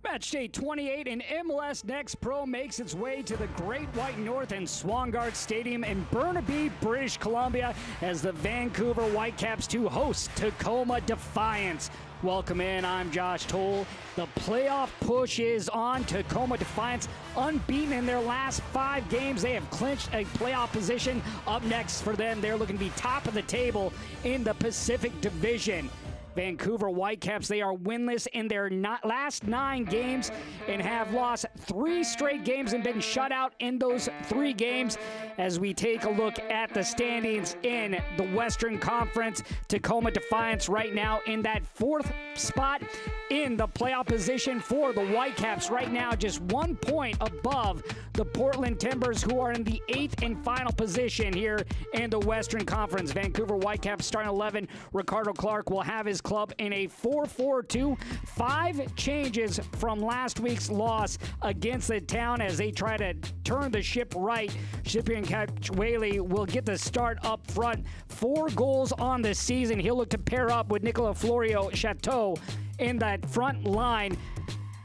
Match day 28 in MLS NEXT Pro makes its way to the Great White North and Swangard Stadium in Burnaby, British Columbia, as the Vancouver Whitecaps to host Tacoma Defiance. Welcome in, I'm Josh Toll. The playoff push is on. Tacoma Defiance unbeaten in their last 5 games. They have clinched a playoff position. Up next for them, they're looking to be top of the table in the Pacific Division. Vancouver Whitecaps, they are winless in their last 9 games and have lost 3 straight games and been shut out in those 3 games. As we take a look at the standings in the Western Conference, Tacoma Defiance right now in that 4th spot in the playoff position for the Whitecaps. Right now, just 1 point above the Portland Timbers, who are in the 8th and final position here in the Western Conference. Vancouver Whitecaps starting 11. Ricardo Clark will have his club in a 4-4-2. 5 changes from last week's loss against the Town as they try to turn the ship right. Cyprian Catchwaley will get the start up front. 4 goals on the season. He'll look to pair up with Nicola Florio Chateau in that front line.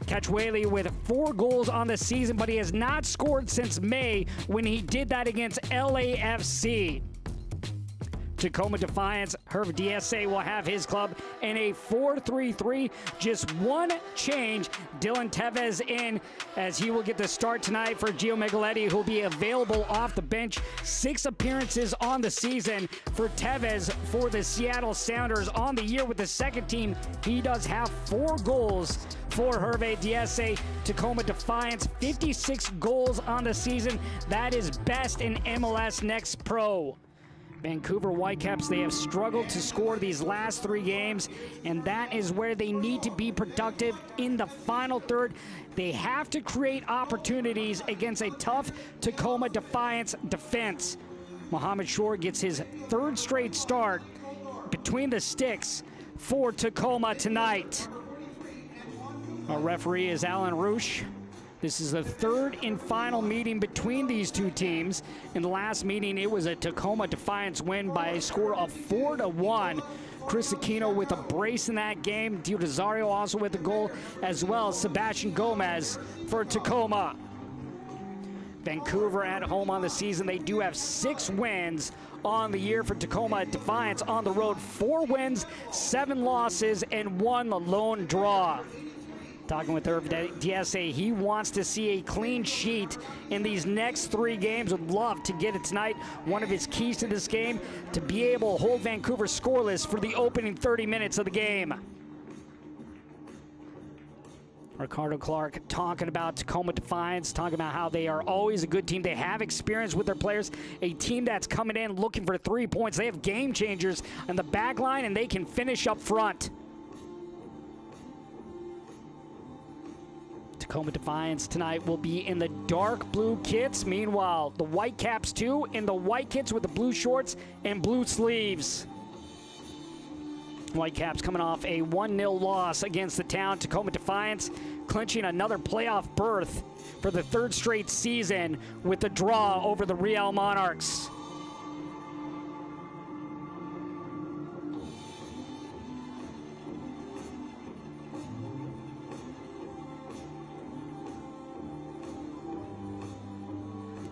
Catchwaley with 4 goals on the season, but he has not scored since May when he did that against LAFC. Tacoma Defiance, Herb DSA will have his club in a 4-3-3. Just 1 change. Dylan Tevez in as he will get the start tonight for Gio Megaletti, who will be available off the bench. 6 appearances on the season for Tevez for the Seattle Sounders. On the year with the second team, he does have 4 goals for Hervé DSA. Tacoma Defiance, 56 goals on the season. That is best in MLS NEXT Pro. Vancouver Whitecaps, they have struggled to score these last 3 games, and that is where they need to be productive in the final third. They have to create opportunities against a tough Tacoma Defiance defense. Mohamed Shore gets his 3rd straight start between the sticks for Tacoma tonight. Our referee is Alan Roosh. This is the 3rd and final meeting between these 2 teams. In the last meeting, it was a Tacoma Defiance win by a score of 4-1. Chris Aquino with a brace in that game. Diodazario also with a goal, as well as Sebastian Gomez for Tacoma. Vancouver at home on the season. They do have 6 wins on the year for Tacoma Defiance. On the road, 4 wins, 7 losses, and 1 lone draw. Talking with Herb DSA, he wants to see a clean sheet in these next 3 games. Would love to get it tonight. One of his keys to this game, to be able to hold Vancouver scoreless for the opening 30 minutes of the game. Ricardo Clark talking about Tacoma Defiance, talking about how they are always a good team. They have experience with their players. A team that's coming in looking for 3 points. They have game changers on the back line, and they can finish up front. Tacoma Defiance tonight will be in the dark blue kits. Meanwhile, the Whitecaps too in the white kits with the blue shorts and blue sleeves. Whitecaps coming off a 1-0 loss against the Town. Tacoma Defiance clinching another playoff berth for the 3rd straight season with the draw over the Real Monarchs.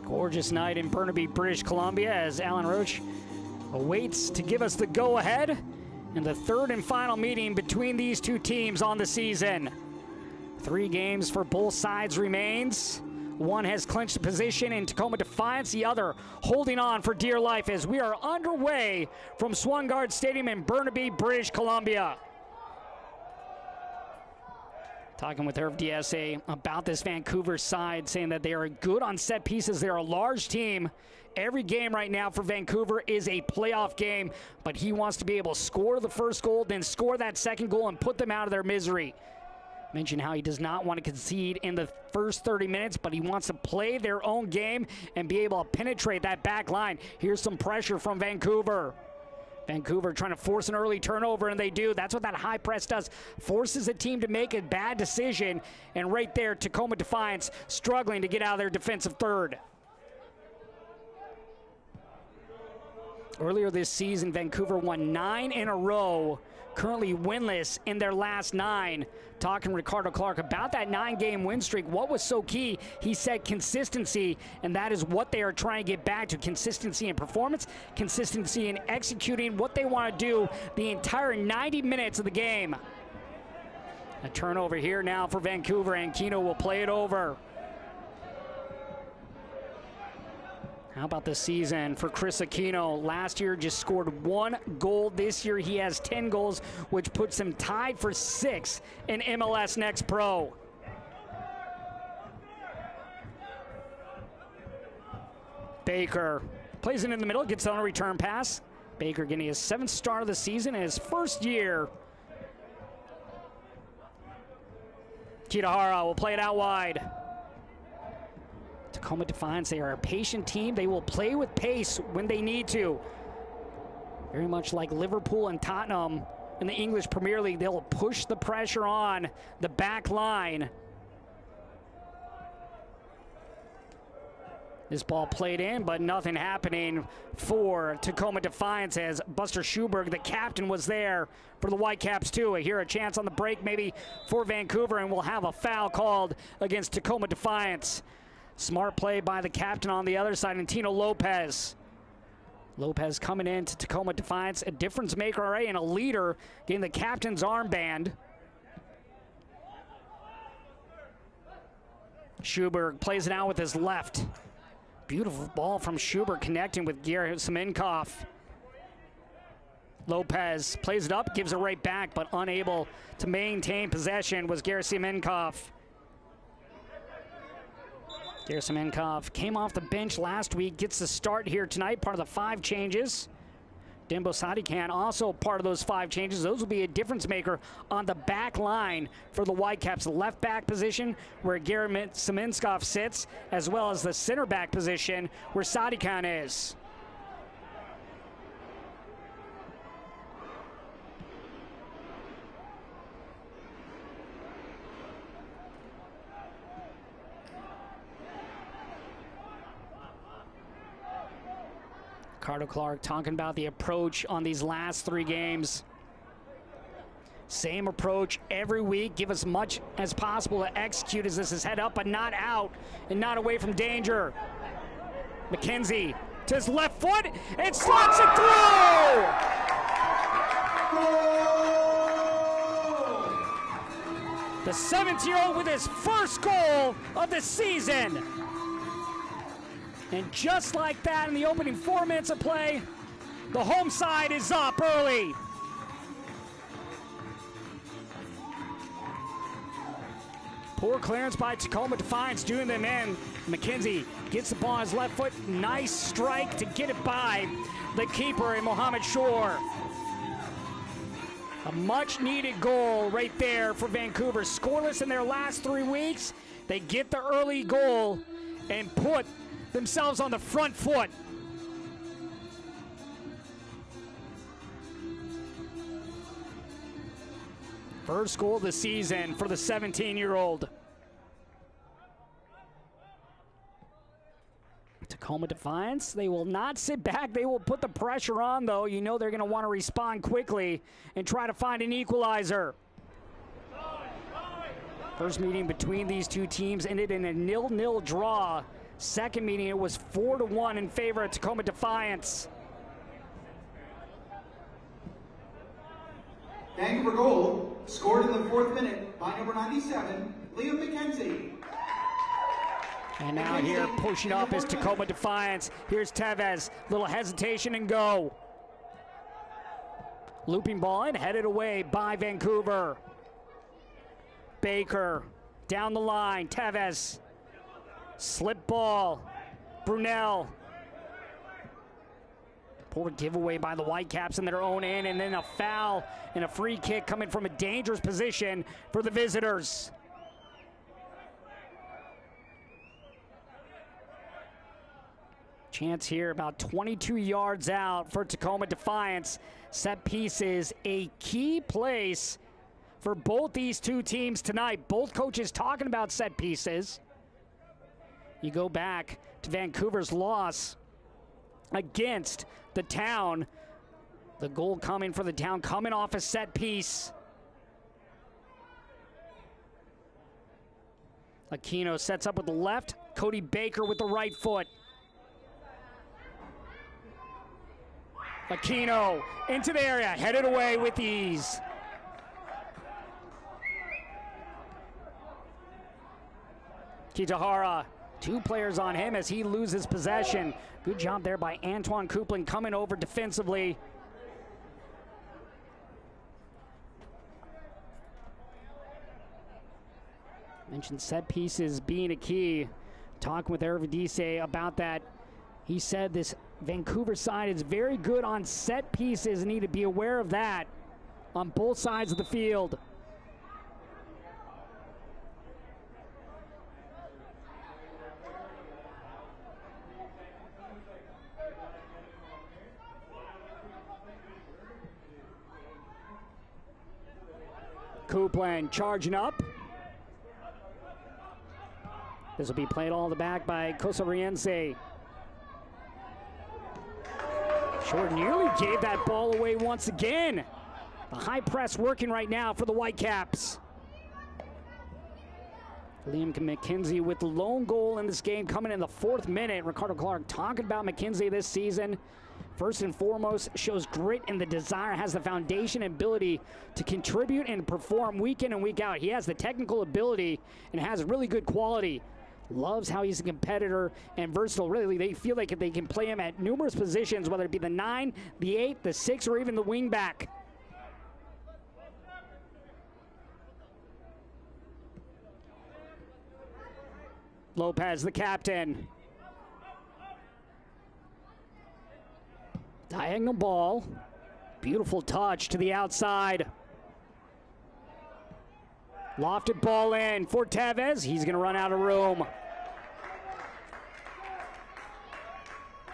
Gorgeous night in Burnaby, British Columbia, as Alan Roach awaits to give us the go-ahead in the 3rd and final meeting between these 2 teams on the season. 3 games for both sides remains. One has clinched a position in Tacoma Defiance, the other holding on for dear life as we are underway from Swangard Stadium in Burnaby, British Columbia. Talking with Herb DSA about this Vancouver side, saying that they are good on set pieces. They're a large team. Every game right now for Vancouver is a playoff game, but he wants to be able to score the first goal, then score that second goal and put them out of their misery. Mentioned how he does not want to concede in the first 30 minutes, but he wants to play their own game and be able to penetrate that back line. Here's some pressure from Vancouver. Vancouver trying to force an early turnover, and they do. That's what that high press does. Forces a team to make a bad decision. And right there, Tacoma Defiance struggling to get out of their defensive third. Earlier this season, Vancouver won 9 in a row, currently winless in their last 9. Talking to Ricardo Clark about that 9-game win streak, what was so key? He said consistency, and that is what they are trying to get back to. Consistency in performance, consistency in executing what they want to do the entire 90 minutes of the game. A turnover here now for Vancouver, and Kino will play it over. How about this season for Chris Aquino? Last year just scored 1 goal. This year he has 10 goals, which puts him tied for 6th in MLS Next Pro. Baker plays it in the middle, gets on a return pass. Baker getting his 7th start of the season in his first year. Kitahara will play it out wide. Tacoma Defiance, they are a patient team. They will play with pace when they need to. Very much like Liverpool and Tottenham in the English Premier League, they'll push the pressure on the back line. This ball played in, but nothing happening for Tacoma Defiance as Buster Schuberg, the captain, was there for the Whitecaps too. Here a chance on the break maybe for Vancouver, and we'll have a foul called against Tacoma Defiance. Smart play by the captain on the other side, and Tino Lopez. Lopez coming in to Tacoma Defiance, a difference maker already and a leader, getting the captain's armband. Schuberg plays it out with his left. Beautiful ball from Schuberg connecting with Semenkoff. Lopez plays it up, gives it right back, but unable to maintain possession was Semenkoff. Semenkoff came off the bench last week, gets the start here tonight, part of the 5 changes. Dembo Sadikan also part of those 5 changes. Those will be a difference maker on the back line for the Whitecaps. The left back position where Semenkoff sits, as well as the center back position where Sadikan is. Ricardo Clark talking about the approach on these last 3 games. Same approach every week. Give as much as possible to execute as this is head up but not out and not away from danger. McKenzie to his left foot and slots it through! The 17-year-old with his first goal of the season. And just like that, in the opening 4 minutes of play, the home side is up early. Poor clearance by Tacoma Defiance doing them in. McKenzie gets the ball on his left foot. Nice strike to get it by the keeper in Mohamed Shore. A much-needed goal right there for Vancouver. Scoreless in their last 3 weeks. They get the early goal and put themselves on the front foot. First goal of the season for the 17-year-old. Tacoma Defiance, they will not sit back. They will put the pressure on, though. You know they're going to want to respond quickly and try to find an equalizer. First meeting between these 2 teams ended in a 0-0 draw. Second meeting, it was 4-1 in favor of Tacoma Defiance. Vancouver goal scored in the 4th minute by number 97, Liam McKenzie. And now here pushing up is Tacoma Defiance. Here's Tevez, little hesitation and go. Looping ball in, headed away by Vancouver. Baker down the line, Tevez. Slip ball, Brunel. Poor giveaway by the Whitecaps in their own end, and then a foul and a free kick coming from a dangerous position for the visitors. Chance here about 22 yards out for Tacoma Defiance. Set pieces, a key place for both these 2 teams tonight. Both coaches talking about set pieces. You go back to Vancouver's loss against the Town. The goal coming for the Town, coming off a set piece. Aquino sets up with the left. Cody Baker with the right foot. Aquino into the area, headed away with ease. Kitahara, 2 players on him as he loses possession. Good job there by Antoine Coupland coming over defensively. Mentioned set pieces being a key. Talking with Ervidise about that. He said this Vancouver side is very good on set pieces and need to be aware of that on both sides of the field. Coupland charging up. This will be played all the back by Cosariense. Short nearly gave that ball away once again. The high press working right now for the Whitecaps. Liam McKenzie with the lone goal in this game coming in the 4th minute. Ricardo Clark talking about McKenzie this season. First and foremost, shows grit and the desire, has the foundation and ability to contribute and perform week in and week out. He has the technical ability and has really good quality. Loves how he's a competitor and versatile. Really, they feel like they can play him at numerous positions, whether it be the 9, the 8, the 6, or even the wing back. Lopez, the captain. Diagonal ball. Beautiful touch to the outside. Lofted ball in for Tevez. He's going to run out of room.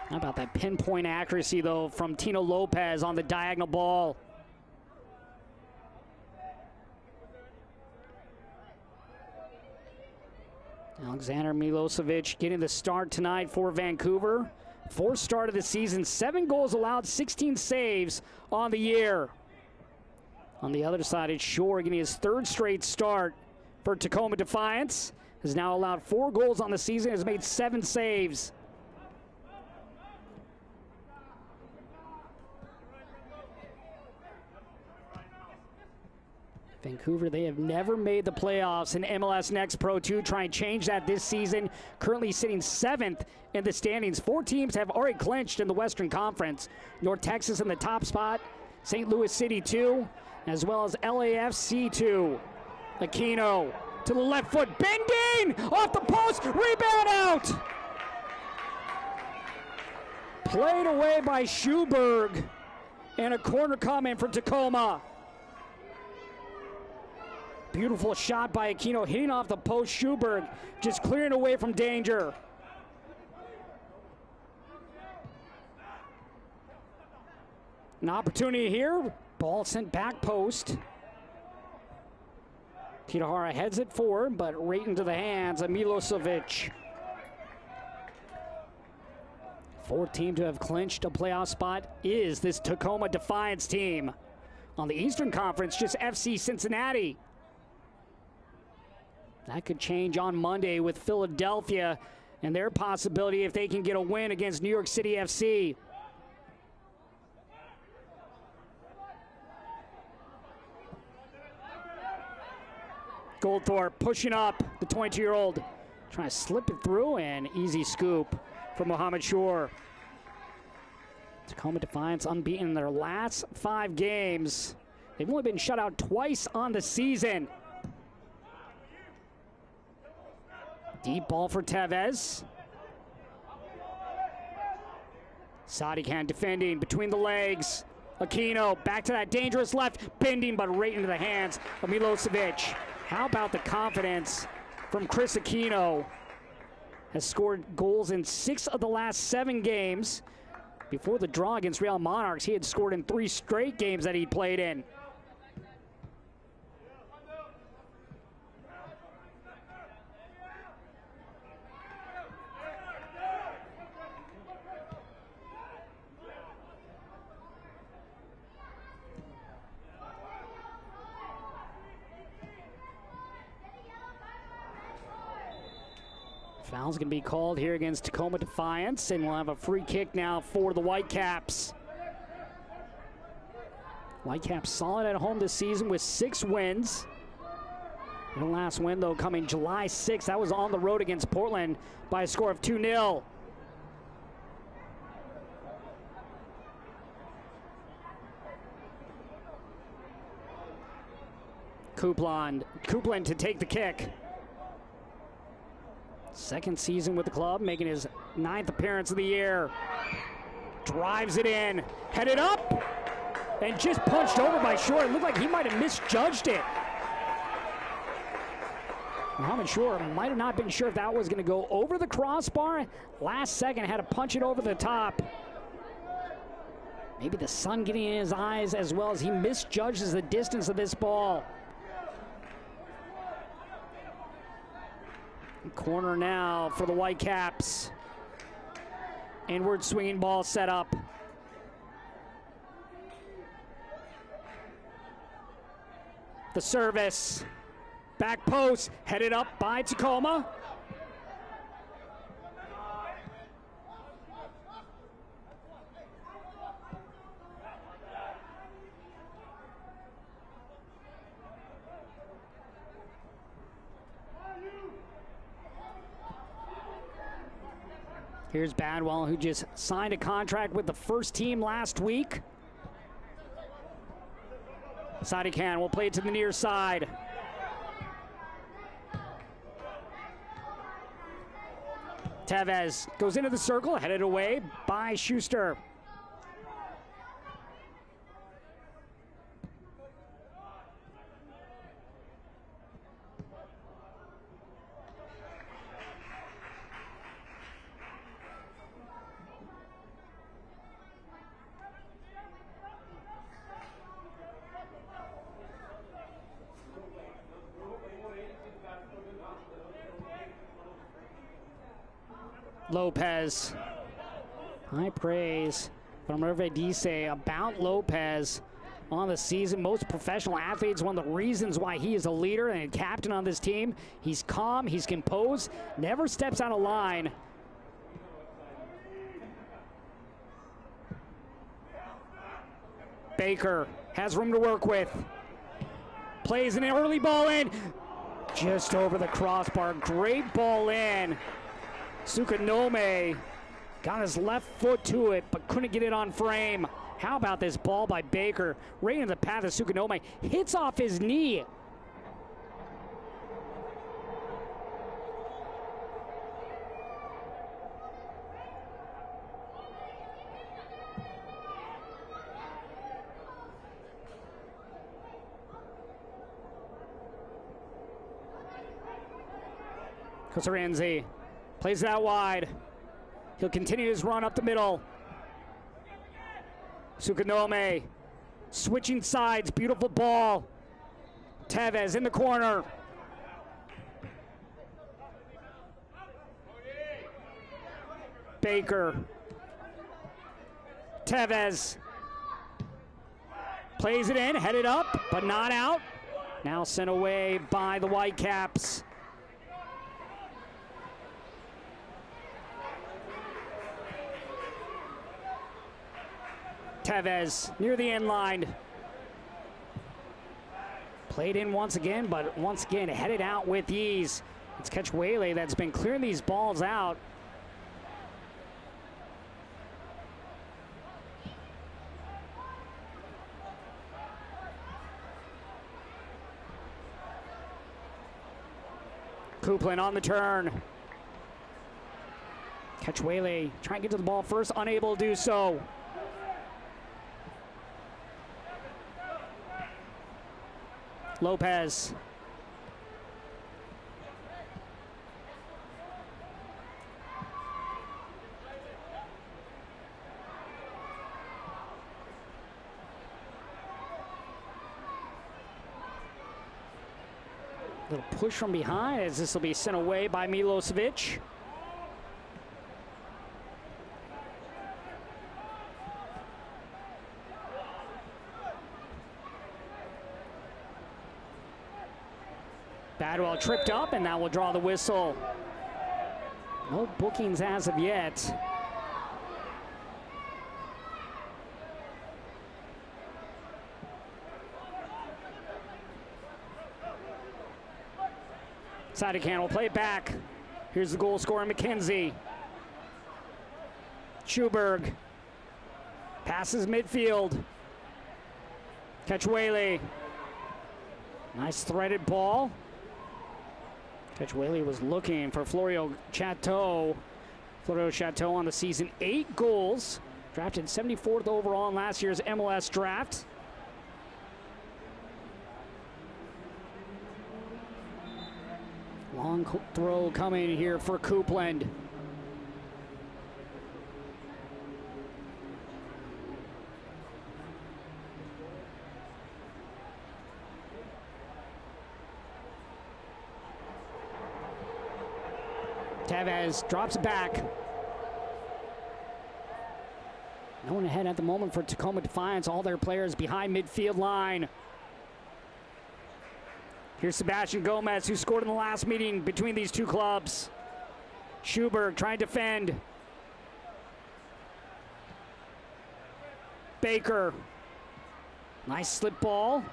How about that pinpoint accuracy, though, from Tino Lopez on the diagonal ball? Alexander Milosevic getting the start tonight for Vancouver. 4th start of the season, 7 goals allowed, 16 saves on the year. On the other side, it's Shore getting his 3rd straight start for Tacoma Defiance. Has now allowed 4 goals on the season, has made 7 saves. Vancouver, they have never made the playoffs in MLS Next Pro 2. Try and change that this season. Currently sitting 7th in the standings. 4 teams have already clinched in the Western Conference. North Texas in the top spot. St. Louis City 2, as well as LAFC 2. Aquino to the left foot. Bending! Off the post! Rebound out! Played away by Schuberg. And a corner coming for Tacoma. Beautiful shot by Aquino, hitting off the post. Schuberg just clearing away from danger. An opportunity here. Ball sent back post. Kitahara heads it forward, but right into the hands of Milosevic. 4th team to have clinched a playoff spot is this Tacoma Defiance team. On the Eastern Conference, just FC Cincinnati. That could change on Monday with Philadelphia and their possibility if they can get a win against New York City FC. Goldthorpe pushing up, the 22-year-old. Trying to slip it through, and easy scoop for Mohamed Shore. Tacoma Defiance unbeaten in their last 5 games. They've only been shut out twice on the season. Deep ball for Tevez. Sadikan defending between the legs. Aquino back to that dangerous left, bending but right into the hands of Milosevic. How about the confidence from Chris Aquino? Has scored goals in 6 of the last 7 games. Before the draw against Real Monarchs, he had scored in 3 straight games that he played in. Foul's going to be called here against Tacoma Defiance, and we'll have a free kick now for the Whitecaps. Whitecaps solid at home this season with 6 wins. Their last win, though, coming July 6th. That was on the road against Portland by a score of 2-0. Coupland to take the kick. Second season with the club, making his 9th appearance of the year. Drives it in, headed up, and just punched over by Shore. It looked like he might have misjudged it. Mohamed Shore might have not been sure if that was going to go over the crossbar. Last second, had to punch it over the top. Maybe the sun getting in his eyes as well as he misjudges the distance of this ball. Corner now for the Whitecaps. Inward swinging ball set up. The service. Back post, headed up by Tacoma. Here's Badwell, who just signed a contract with the first team last week. Sadikan will play it to the near side. Tevez goes into the circle, headed away by Schuster. Lopez. High praise from Hervé Disse about Lopez on the season. Most professional athletes, one of the reasons why he is a leader and a captain on this team. He's calm, he's composed, never steps out of line. Baker has room to work with. Plays an early ball in. Just over the crossbar. Great ball in. Sukanome got his left foot to it, but couldn't get it on frame. How about this ball by Baker? Right in the path of Sukanome. Hits off his knee. Kosaranzi plays it out wide. He'll continue his run up the middle. Sukanome switching sides. Beautiful ball. Tevez in the corner. Baker. Tevez plays it in, headed up, but not out. Now sent away by the Whitecaps. Tevez near the end line. Played in once again, but once again headed out with ease. It's Ketchwele that's been clearing these balls out. Coupland on the turn. Ketchwele trying to get to the ball first, unable to do so. Lopez. Little push from behind as this will be sent away by Milosevic. Badwell tripped up, and that will draw the whistle. No bookings as of yet. Sadikan will play it back. Here's the goal scorer, McKenzie. Schuberg passes midfield. Ketchwaley. Nice threaded ball. Ketchwaley was looking for Florio Chateau. Florio Chateau on the season, 8 goals. Drafted 74th overall in last year's MLS draft. Long throw coming here for Coupland. Tevez drops back. No one ahead at the moment for Tacoma Defiance. All their players behind midfield line. Here's Sebastian Gomez, who scored in the last meeting between these two clubs. Schuberg trying to defend. Baker. Nice slip ball.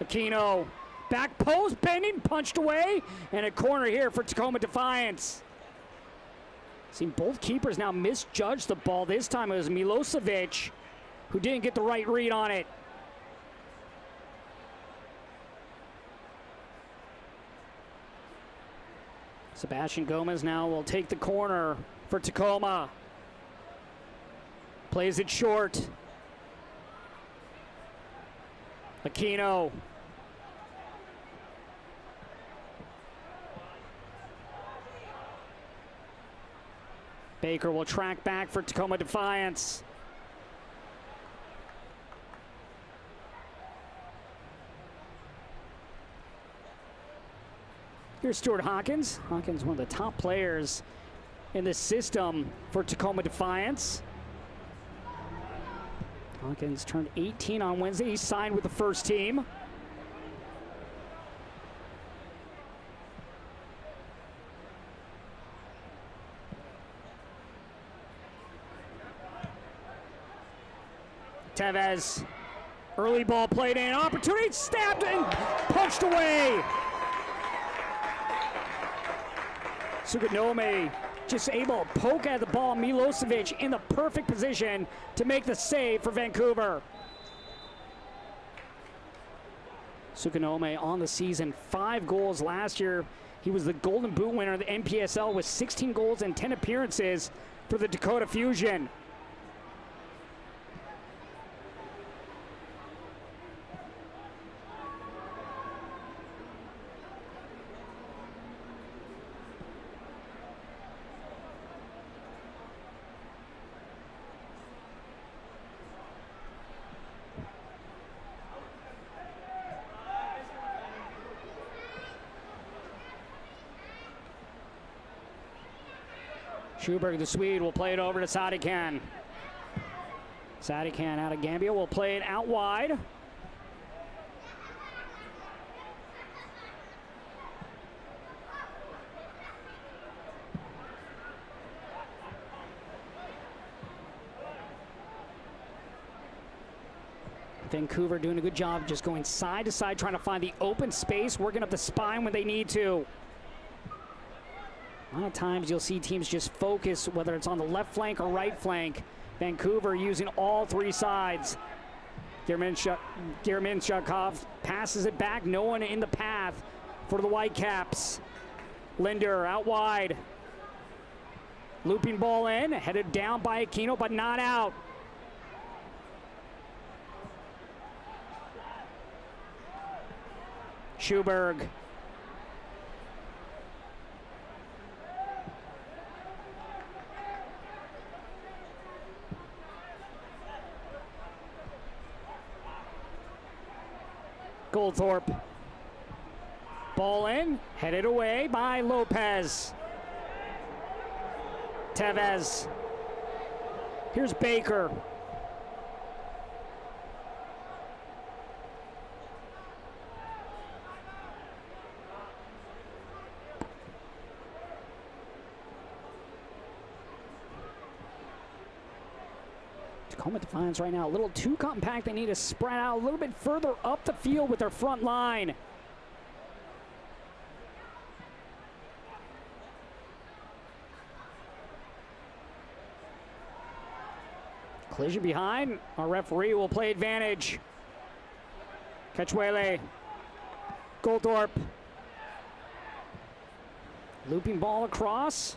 Aquino. Back post, bending, punched away, and a corner here for Tacoma Defiance. Seen both keepers now misjudge the ball. This time it was Milosevic who didn't get the right read on it. Sebastian Gomez now will take the corner for Tacoma. Plays it short. Aquino. Baker will track back for Tacoma Defiance. Here's Stuart Hawkins. Hawkins, one of the top players in the system for Tacoma Defiance. Hawkins turned 18 on Wednesday. He signed with the first team. Tevez, early ball played in, opportunity, stabbed and punched away. Suganome just able to poke at the ball. Milosevic in the perfect position to make the save for Vancouver. Suganome on the season, 5 goals last year. He was the Golden Boot winner of the NPSL with 16 goals and 10 appearances for the Dakota Fusion. Schuberg, the Swede, will play it over to Sadikan. Sadikan out of Gambia will play it out wide. Vancouver doing a good job just going side to side, trying to find the open space, working up the spine when they need to. A lot of times you'll see teams just focus, whether it's on the left flank or right flank. Vancouver using all 3 sides. German-Shakov passes it back. No one in the path for the Whitecaps. Linder out wide. Looping ball in, headed down by Aquino, but not out. Schuberg. Goldthorpe. Ball in, headed away by Lopez. Tevez. Here's Baker. Tacoma Defiance right now a little too compact. They need to spread out a little bit further up the field with their front line. Collision behind. Our referee will play advantage. Ketchwele. Goldthorpe. Looping ball across.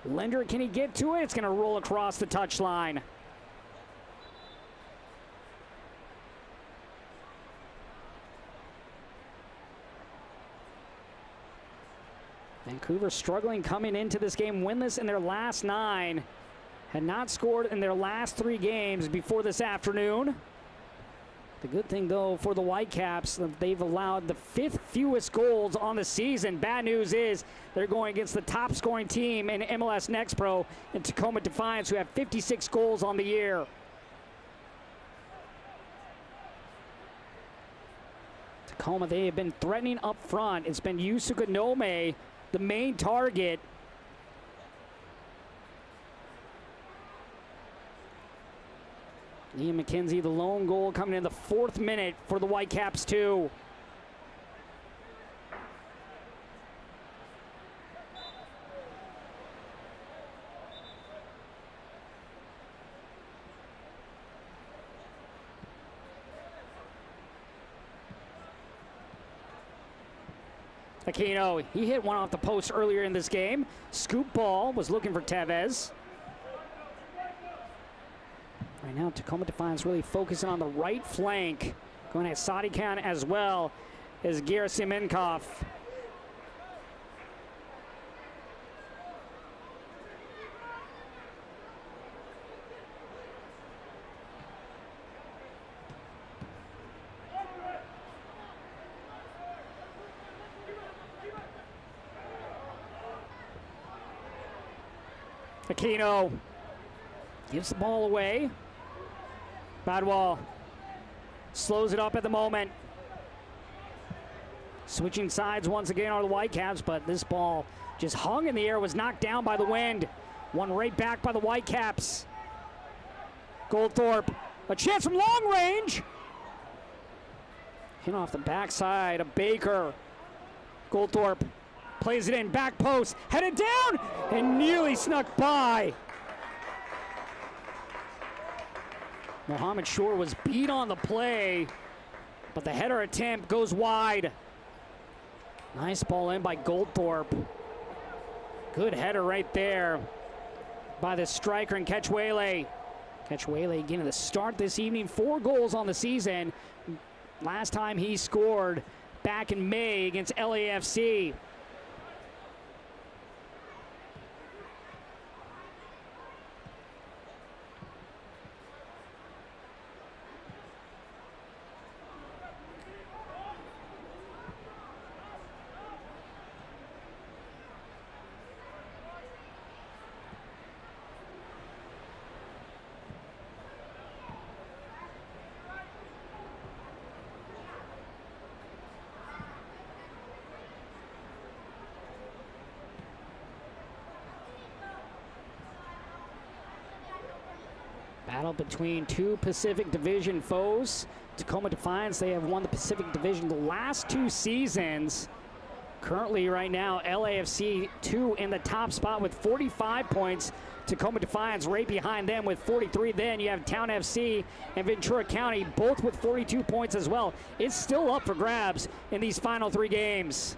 Linder, can he get to it? It's going to roll across the touchline. Vancouver struggling coming into this game, winless in their last 9. Had not scored in their last 3 games before this afternoon. The good thing, though, for the Whitecaps, they've allowed the 5th fewest goals on the season. Bad news is they're going against the top scoring team in MLS NEXT Pro in Tacoma Defiance, who have 56 goals on the year. Tacoma, they have been threatening up front. It's been Yusuke Nome, the main target. Liam McKenzie, the lone goal coming in the 4th minute for the Whitecaps, too. Aquino, he hit one off the post earlier in this game. Scoop ball, was looking for Tevez. Right now, Tacoma Defiance really focusing on the right flank. Going at Sadikan as well as Gerasimenkov. Aquino gives the ball away. Badwall slows it up at the moment. Switching sides once again are the Whitecaps, but this ball just hung in the air, was knocked down by the wind. One right back by the Whitecaps. Goldthorpe, a chance from long range. Hit off the backside of Baker. Goldthorpe plays it in, back post, headed down, and nearly snuck by. Mohammed Shore was beat on the play, but the header attempt goes wide. Nice ball in by Goldthorpe. Good header right there by the striker and Ketchwele. Ketchwele getting the start this evening, 4 goals on the season. Last time he scored back in May against LAFC. Battle between 2 Pacific Division foes. Tacoma Defiance, they have won the Pacific Division the last 2 seasons. Currently right now, LAFC 2 in the top spot with 45 points. Tacoma Defiance right behind them with 43. Then you have Town FC and Ventura County, both with 42 points as well. It's still up for grabs in these final 3 games.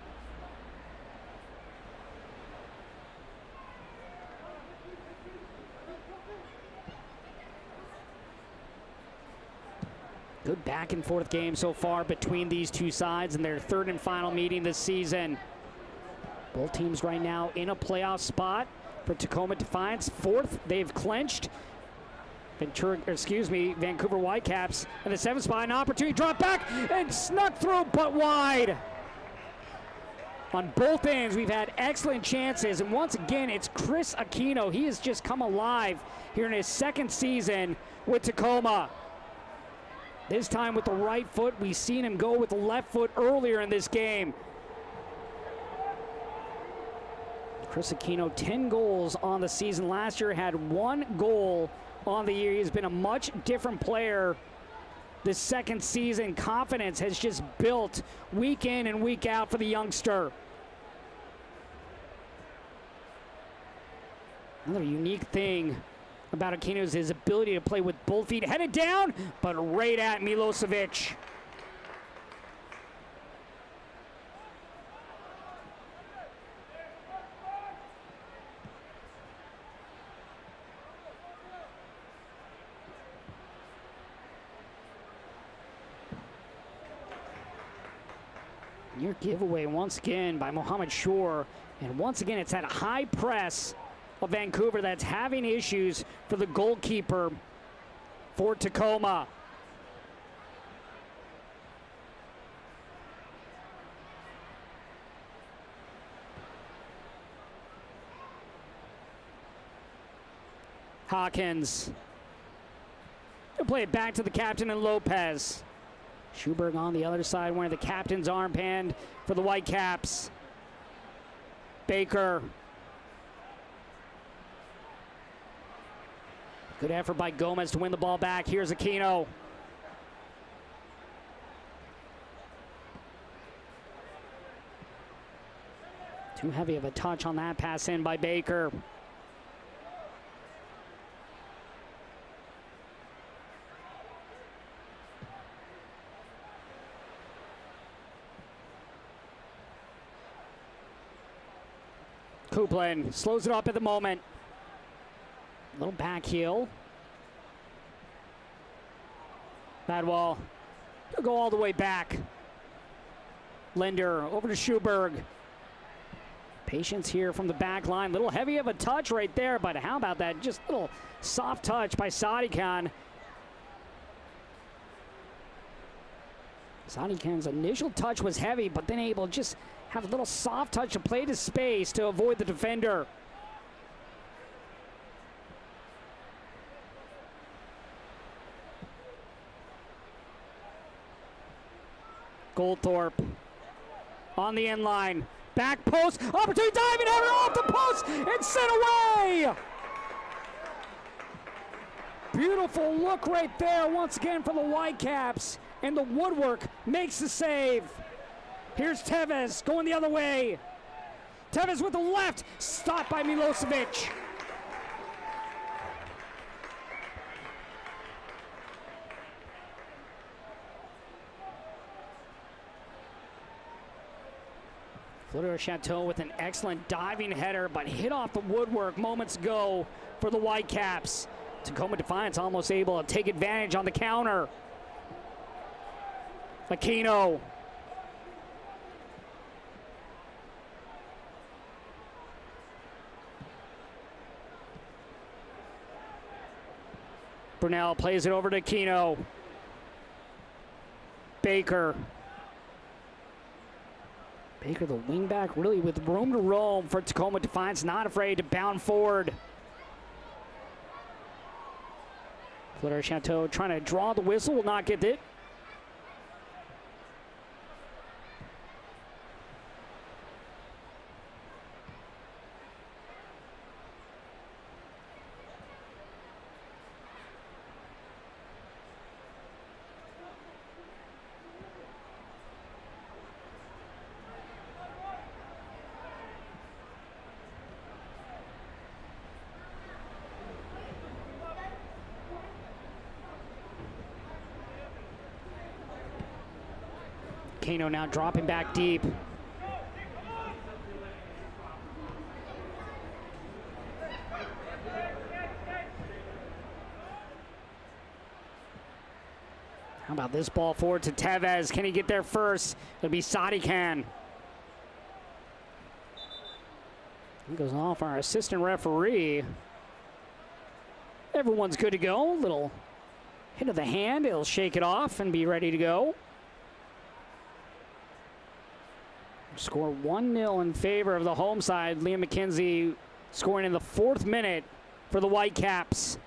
Good back and forth game so far between these 2 sides in their 3rd and final meeting this season. Both teams right now in a playoff spot. For Tacoma Defiance, 4th, they've clinched. Vancouver Whitecaps in the 7th spot. An opportunity, drop back and snuck through, but wide. On both ends, we've had excellent chances, and once again, it's Chris Aquino. He has just come alive here in his 2nd season with Tacoma. This time with the right foot. We've seen him go with the left foot earlier in this game. Chris Aquino, 10 goals on the season. Last year had 1 goal on the year. He's been a much different player this second season. Confidence has just built week in and week out for the youngster. Another unique thing about Aquino is his ability to play with both feet headed down, but right at Milosevic. Near giveaway once again by Mohamed Shore. And once again, it's that high press of Vancouver that's having issues for the goalkeeper for Tacoma. Hawkins. He'll play it back to the captain and Lopez. Schuberg on the other side, wearing the captain's armband for the Whitecaps. Baker. Good effort by Gomez to win the ball back. Here's Aquino. Too heavy of a touch on that pass in by Baker. Copeland slows it up at the moment. Little back heel. Badwall. He'll go all the way back. Linder over to Schuberg. Patience here from the back line. Little heavy of a touch right there, but how about that? Just a little soft touch by Sadikan. Sadikan's initial touch was heavy, but then able to just have a little soft touch to play to space to avoid the defender. Goldthorpe on the end line. Back post. Opportunity diving header off the post. It's sent away. Beautiful look right there once again for the Whitecaps. And the woodwork makes the save. Here's Tevez going the other way. Tevez with the left. Stopped by Milosevic. Fleur Chateau with an excellent diving header, but hit off the woodwork moments ago for the Whitecaps. Tacoma Defiance almost able to take advantage on the counter. Aquino. Brunel plays it over to Aquino. Baker. Baker, the wingback, really with room to roam for Tacoma Defiance, not afraid to bound forward. Fleur Chateau trying to draw the whistle, will not get it. Kano now dropping back deep. How about this ball forward to Tevez? Can he get there first? It'll be Sadikan. He goes off our assistant referee. Everyone's good to go. Little hit of the hand. He'll shake it off and be ready to go. Score 1-0 in favor of the home side. Liam McKenzie scoring in the 4th minute for the Whitecaps.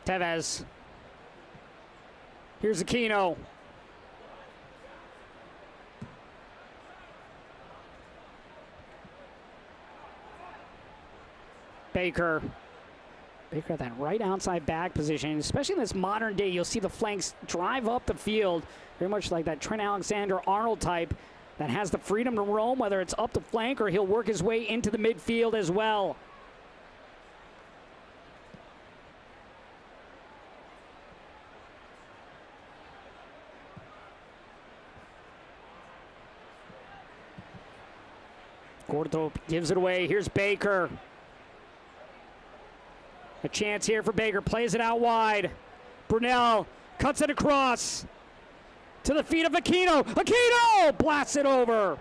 Tevez. Here's Aquino. Baker. Baker, that right outside back position, especially in this modern day, you'll see the flanks drive up the field, very much like that Trent Alexander-Arnold type that has the freedom to roam, whether it's up the flank or he'll work his way into the midfield as well. Gordo gives it away. Here's Baker. A chance here for Baker. Plays it out wide. Brunel cuts it across to the feet of Aquino. Aquino blasts it over.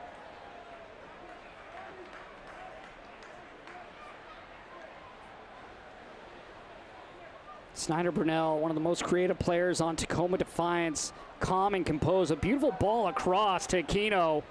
Snyder Brunel, one of the most creative players on Tacoma Defiance. Calm and composed. A beautiful ball across to Aquino.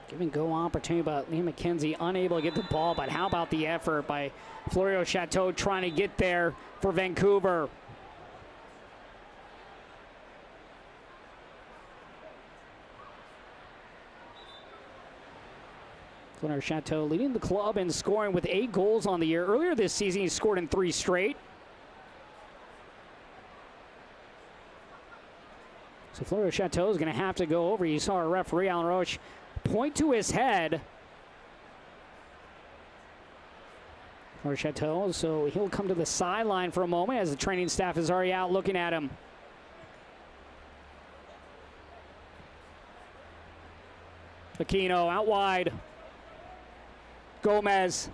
Give and go opportunity, but Liam McKenzie unable to get the ball. But how about the effort by Florio Chateau trying to get there for Vancouver? Florio Chateau leading the club in scoring with 8 goals on the year. Earlier this season, he scored in 3 straight. So Florio Chateau is going to have to go over. You saw our referee, Alan Roche, point to his head. Or Chateau, so he'll come to the sideline for a moment as the training staff is already out looking at him. Aquino out wide. Gomez.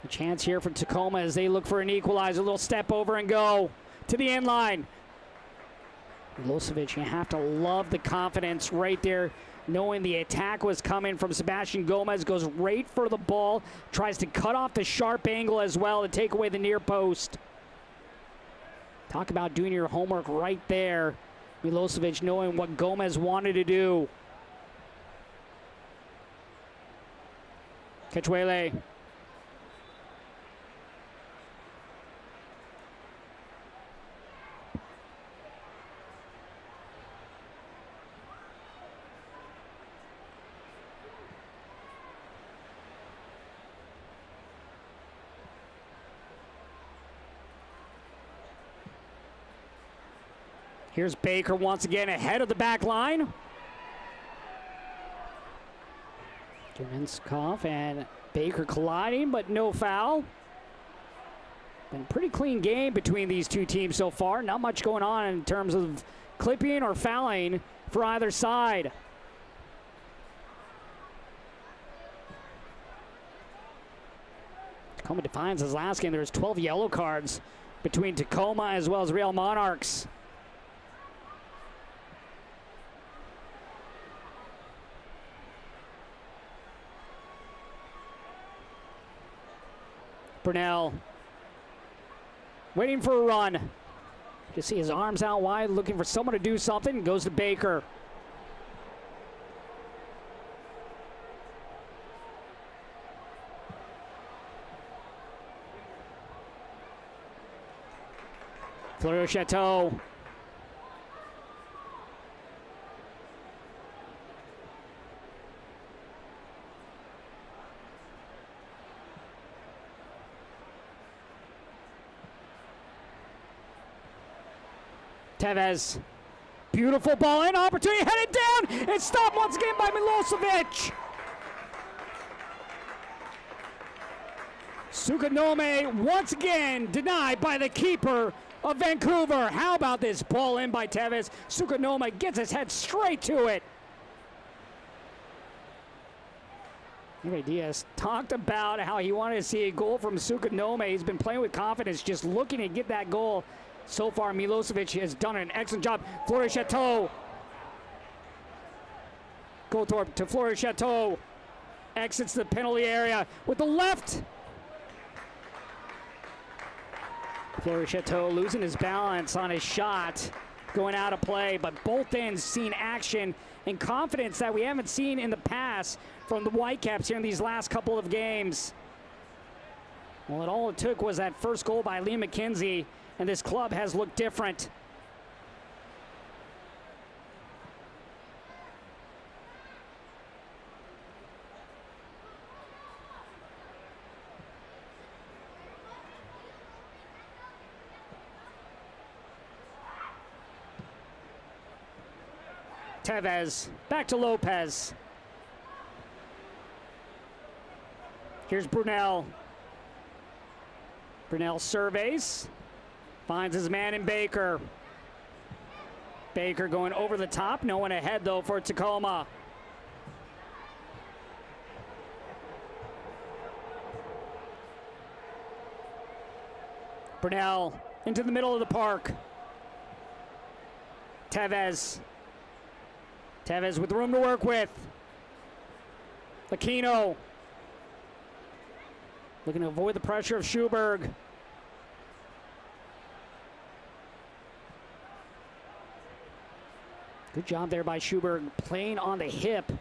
A chance here for Tacoma as they look for an equalizer. A little step over and go to the end line. Milosevic, you have to love the confidence right there, knowing the attack was coming from Sebastian Gomez. Goes right for the ball, tries to cut off the sharp angle as well to take away the near post. Talk about doing your homework right there. Milosevic knowing what Gomez wanted to do. Kechuele. Here's Baker once again ahead of the back line. Dumenskov and Baker colliding, but no foul. Been a pretty clean game between these two teams so far. Not much going on in terms of clipping or fouling for either side. Tacoma Defiance is last game. There's 12 yellow cards between Tacoma as well as Real Monarchs. Brunel waiting for a run. You see his arms out wide, looking for someone to do something. Goes to Baker. Florio Chateau. Tevez, beautiful ball in, opportunity, headed down. It's stopped once again by Milosevic. Sukanome once again denied by the keeper of Vancouver. How about this ball in by Tevez? Sukanome gets his head straight to it. Andre Diaz talked about how he wanted to see a goal from Sukanome. He's been playing with confidence, just looking to get that goal. So far, Milosevic has done an excellent job. Florio Chateau. Goalthorpe to Florio Chateau. exits the penalty area with the left. Chateau losing his balance on his shot, going out of play, but both ends seen action and confidence that we haven't seen in the past from the Whitecaps here in these last couple of games. Well, all it took was that first goal by Liam McKenzie, and this club has looked different. Tevez, back to Lopez. Here's Brunel. Brunel surveys, finds his man in Baker. Baker going over the top, no one ahead though for Tacoma. Brunel into the middle of the park. Tevez. Tevez with room to work with. Aquino. Looking to avoid the pressure of Schuberg. Good job there by Schuberg, playing on the hip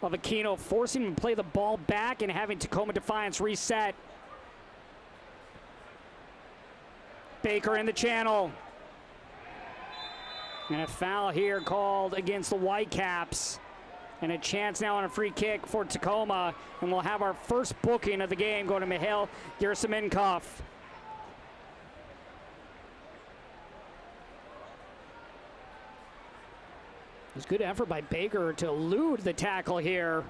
of Aquino, forcing him to play the ball back and having Tacoma Defiance reset. Baker in the channel. And a foul here called against the Whitecaps. And a chance now on a free kick for Tacoma. And we'll have our first booking of the game go to Mihail Gerasimenko. It was good effort by Baker to elude the tackle here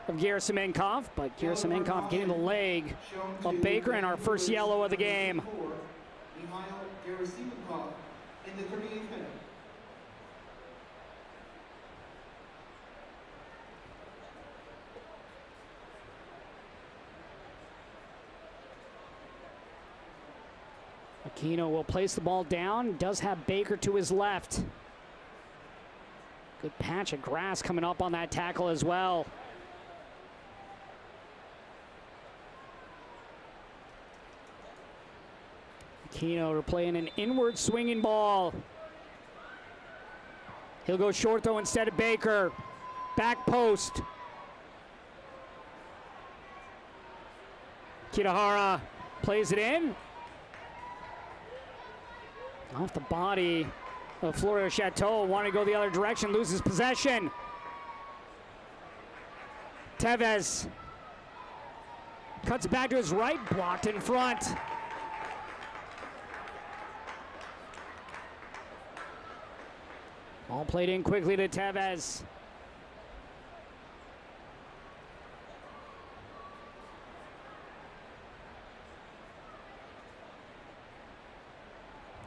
of Gerasimenko, but Gerasimenko getting the leg of Baker in our first yellow of the game. Mihail Gerasimenko in the 38th minute. Aquino will place the ball down, does have Baker to his left. Good patch of grass coming up on that tackle as well. Aquino playing an inward swinging ball. He'll go short though instead of Baker. Back post. Kitahara plays it in. Off the body of Florio Chateau, wanting to go the other direction, loses possession. Tevez cuts back to his right, blocked in front. Ball played in quickly to Tevez.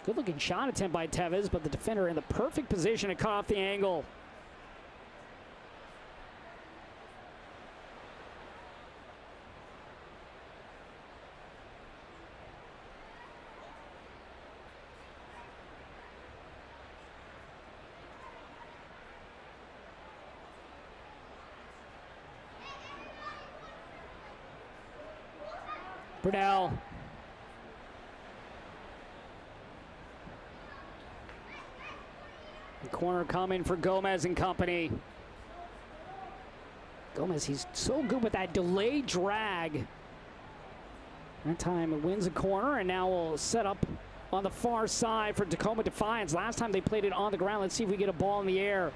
Good looking shot attempt by Tevez, but the defender in the perfect position to cut off the angle. Brunel. The corner coming for Gomez and company. Gomez, he's so good with that delayed drag. That time it wins a corner, and now we'll set up on the far side for Tacoma Defiance. Last time they played it on the ground. Let's see if we get a ball in the air.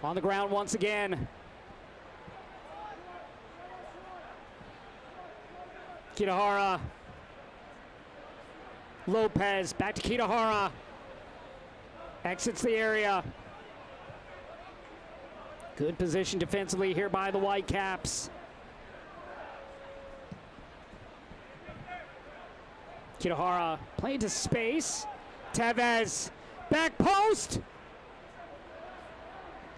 On the ground once again. Kitahara. Lopez back to Kitahara. Exits the area. Good position defensively here by the Whitecaps. Kitahara playing to space. Tevez. Back post.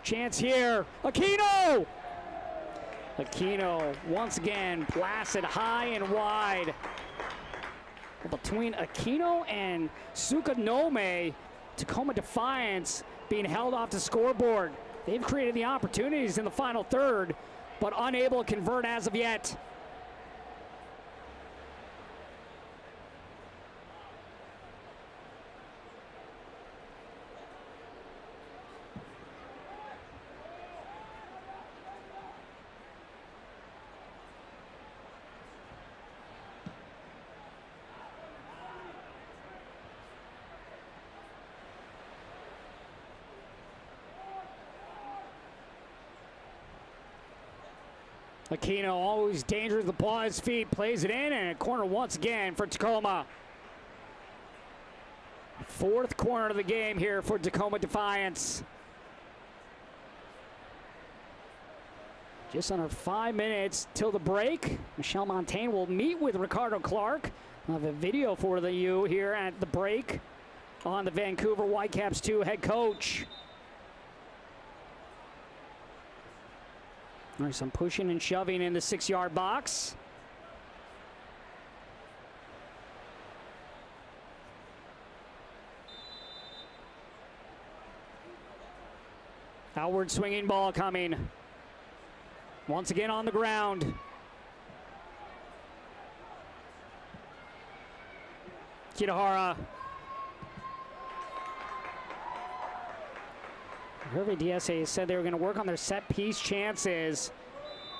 Chance here. Aquino. Aquino once again blasted high and wide. Between Aquino and Sukanome, Tacoma Defiance being held off the scoreboard. They've created the opportunities in the final third, but unable to convert as of yet. Aquino always dangerous with the ball at his feet, plays it in, and a corner once again for Tacoma. Fourth corner of the game here for Tacoma Defiance. Just under 5 minutes till the break. Michelle Montaigne will meet with Ricardo Clark. We'll have a video for you here at the break on the Vancouver Whitecaps 2 head coach. There's some pushing and shoving in the 6-yard box. Outward swinging ball coming. Once again on the ground. Kitahara. Hervé Diaz said they were going to work on their set-piece chances.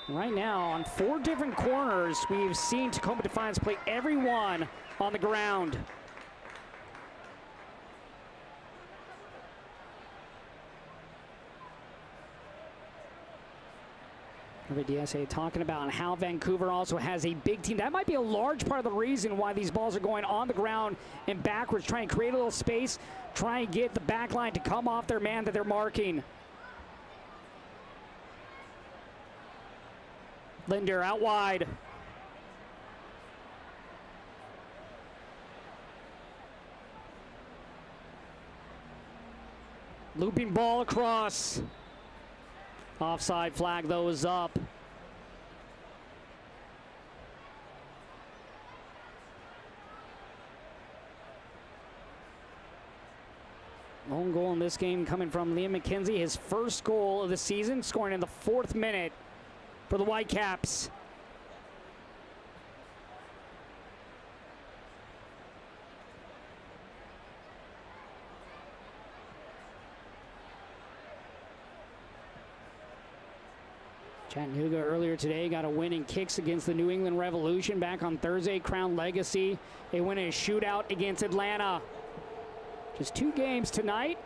Right now, on 4 different corners, we've seen Tacoma Defiance play every one on the ground. Hervé Diaz talking about how Vancouver also has a big team. That might be a large part of the reason why these balls are going on the ground and backwards, trying to create a little space, try and get the back line to come off their man that they're marking. Linder out wide. Looping ball across. Offside flag, though, is up. Lone goal in this game coming from Liam McKenzie, his first goal of the season, scoring in the 4th minute for the Whitecaps. Chattanooga earlier today got a win in kicks against the New England Revolution back on Thursday. Crown Legacy, they win in a shootout against Atlanta. Just 2 games tonight,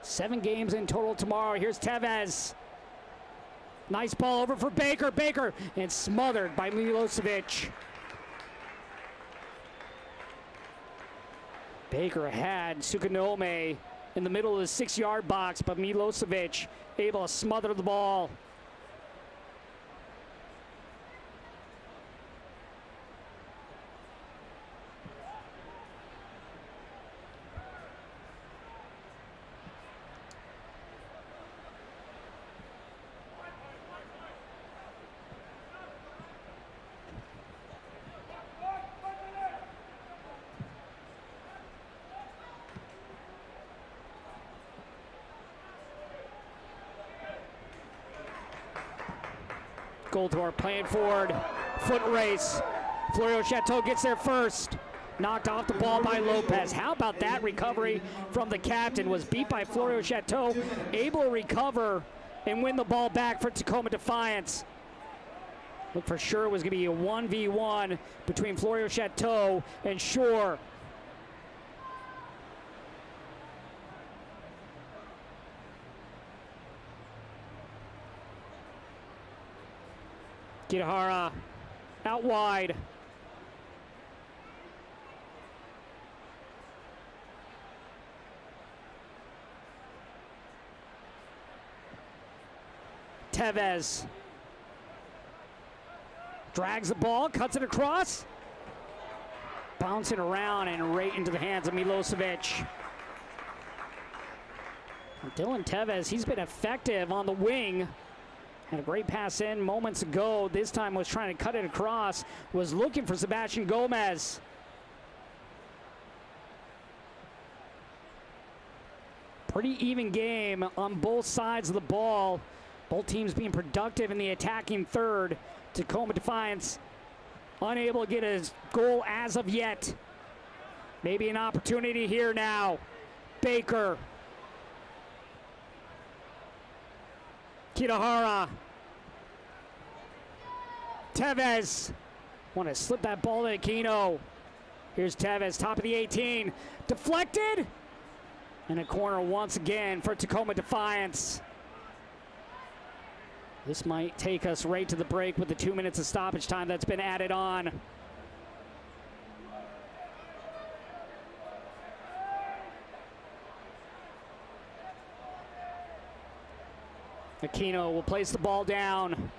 7 games in total tomorrow. Here's Tevez. Nice ball over for Baker. Baker, and smothered by Milosevic. Baker had Sukanome in the middle of the 6-yard box, but Milosevic able to smother the ball. Goldthorpe playing forward, foot race. Florio Chateau gets there first. Knocked off the ball by Lopez. How about that recovery from the captain? Was beat by Florio Chateau, able to recover and win the ball back for Tacoma Defiance. Looked for sure it was going to be a 1v1 between Florio Chateau and Shore. Kitahara out wide. Tevez drags the ball, cuts it across, bouncing around and right into the hands of Milosevic. Dylan Tevez, he's been effective on the wing. Had a great pass in moments ago. This time was trying to cut it across. Was looking for Sebastian Gomez. Pretty even game on both sides of the ball. Both teams being productive in the attacking third. Tacoma Defiance unable to get a goal as of yet. Maybe an opportunity here now. Baker. Kitahara. Tevez. Want to slip that ball to Aquino. Here's Tevez, top of the 18. Deflected. And a corner once again for Tacoma Defiance. This might take us right to the break with the 2 minutes of stoppage time that's been added on. Aquino will place the ball down.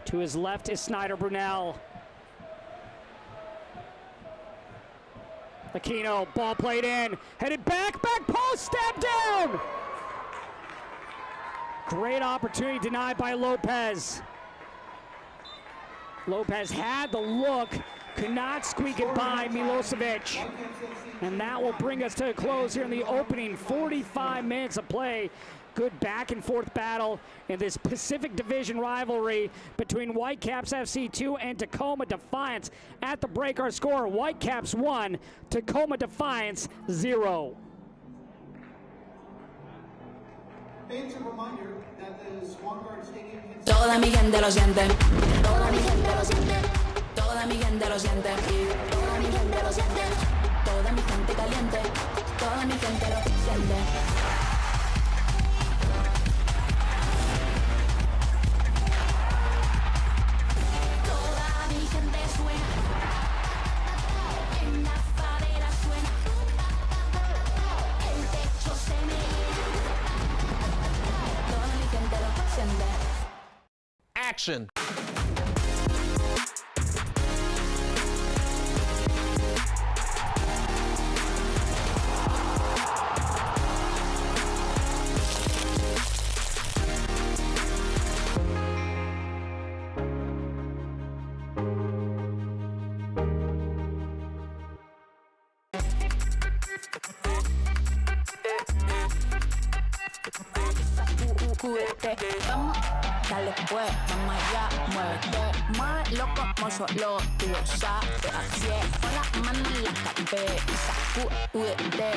To his left is Snyder Brunel. Aquino, ball played in, headed back post, step down! Great opportunity denied by Lopez. Lopez had the look, could not squeak it by Milosevic. And that will bring us to a close here in the opening 45 minutes of play. Good back and forth battle in this Pacific Division rivalry between Whitecaps FC 2 and Tacoma Defiance. At the break, our score, Whitecaps 1, Tacoma Defiance 0. Fans, a reminder that the Swangard Stadium hits... Toda mi gente lo siente. Toda mi gente lo siente. Toda mi gente lo siente. Toda mi gente lo siente. Toda mi gente caliente. Toda mi gente lo siente. Action. Vamos, dale pues, mamá ya muerte. Mueve loco como solo tú lo sabes. Así es, pon la mano en la cabeza. Sacúdete,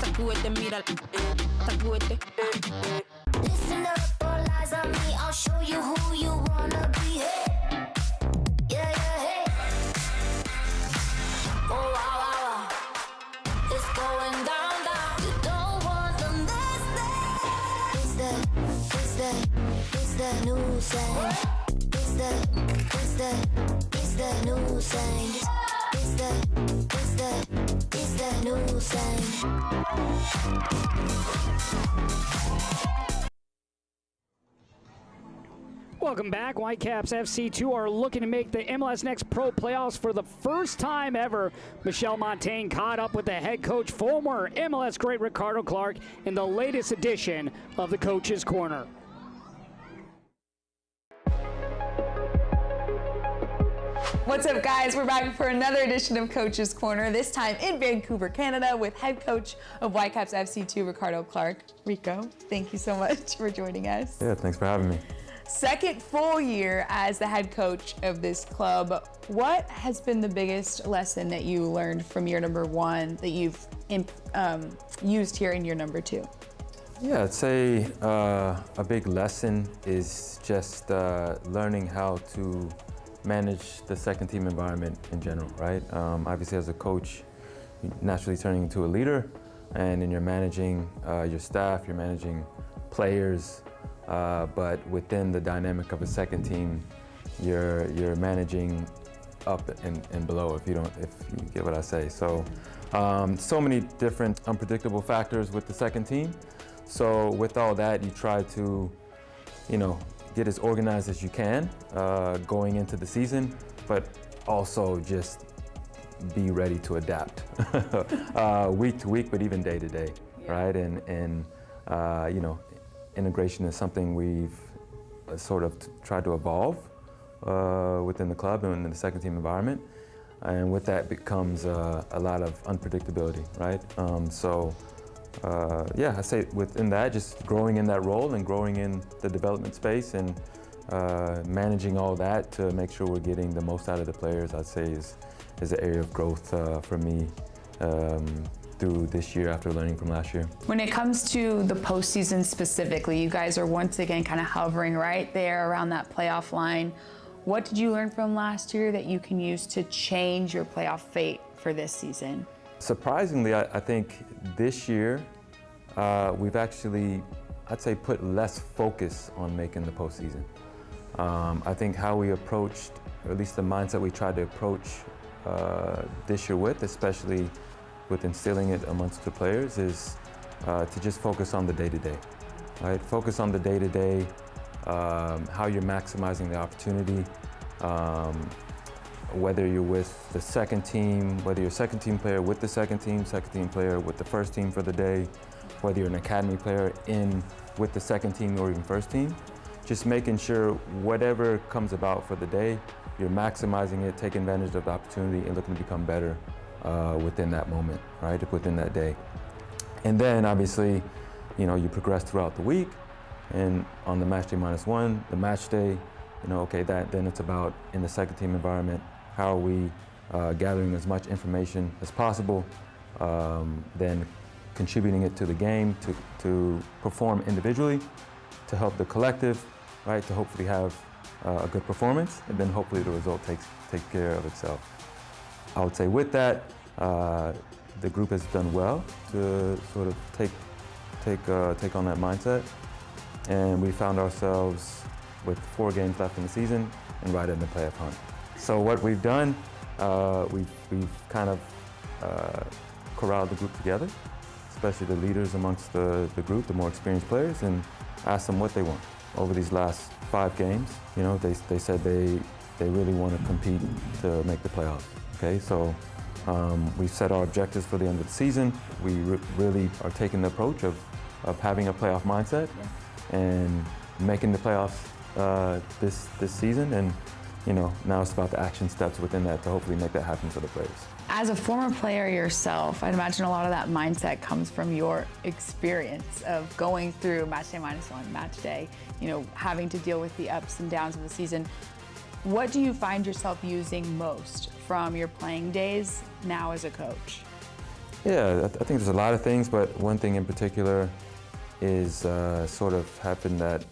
sacúdete, mira, sacúdete. Listen up, all eyes on me. I'll show you who you wanna be. Hey. Yeah, yeah, hey. Oh, wow, wow, wow. It's going down, down. You don't want them this day. It's the new sound. It's the new sound. It's the new sound. Welcome back. Whitecaps FC 2 are looking to make the MLS Next Pro playoffs for the first time ever. Michel Montaigne caught up with the head coach, former MLS great Ricardo Clark, in the latest edition of the Coach's Corner. What's up, guys? We're back for another edition of Coach's Corner, this time in Vancouver, Canada, with head coach of Whitecaps FC 2, Ricardo Clark. Rico, thank you so much for joining us. Yeah, thanks for having me. Second full year as the head coach of this club. What has been the biggest lesson that you learned from year number one that you've used here in year number two? Yeah, I'd say a big lesson is just learning how to manage the second team environment in general, right? Obviously as a coach, you're naturally turning into a leader, and then you're managing your staff, you're managing players, but within the dynamic of a second team, you're managing up and below, if you get what I say. So, so many different unpredictable factors with the second team. So with all that, you try to, get as organized as you can going into the season, but also just be ready to adapt week to week, but even day to day, right? And integration is something we've sort of tried to evolve within the club and in the second team environment. And with that becomes a lot of unpredictability, right? Yeah, I say within that, just growing in that role and growing in the development space and managing all that to make sure we're getting the most out of the players, I'd say is an area of growth for me through this year after learning from last year. When it comes to the postseason specifically, you guys are once again kind of hovering right there around that playoff line. What did you learn from last year that you can use to change your playoff fate for this season? Surprisingly, I think this year we've actually, I'd say, put less focus on making the postseason. I think how we approached, or at least the mindset we tried to approach this year with, especially with instilling it amongst the players, is to just focus on the day-to-day, right? Focus on the day-to-day, how you're maximizing the opportunity, whether you're with the second team, whether you're a second team player with the second team player with the first team for the day, whether you're an academy player in with the second team or even first team, just making sure whatever comes about for the day, you're maximizing it, taking advantage of the opportunity and looking to become better within that moment, right, within that day. And then obviously, you know, you progress throughout the week, and on the match day -1, the match day, you know, okay, then it's about in the second team environment, how are we gathering as much information as possible, then contributing it to the game, to perform individually, to help the collective, right, to hopefully have a good performance, and then hopefully the result takes care of itself. I would say with that, the group has done well to sort of take on that mindset, and we found ourselves with 4 games left in the season and right in the playoff hunt. So what we've done, we've kind of corralled the group together, especially the leaders amongst the group, the more experienced players, and asked them what they want. Over these last 5 games, you know, they said they really want to compete to make the playoffs. Okay, so we've set our objectives for the end of the season. We really are taking the approach of having a playoff mindset and making the playoffs this season, and you know, now it's about the action steps within that to hopefully make that happen for the players. As a former player yourself, I'd imagine a lot of that mindset comes from your experience of going through match day -1, match day, you know, having to deal with the ups and downs of the season. What do you find yourself using most from your playing days now as a coach? Yeah, I think there's a lot of things, but one thing in particular is sort of having that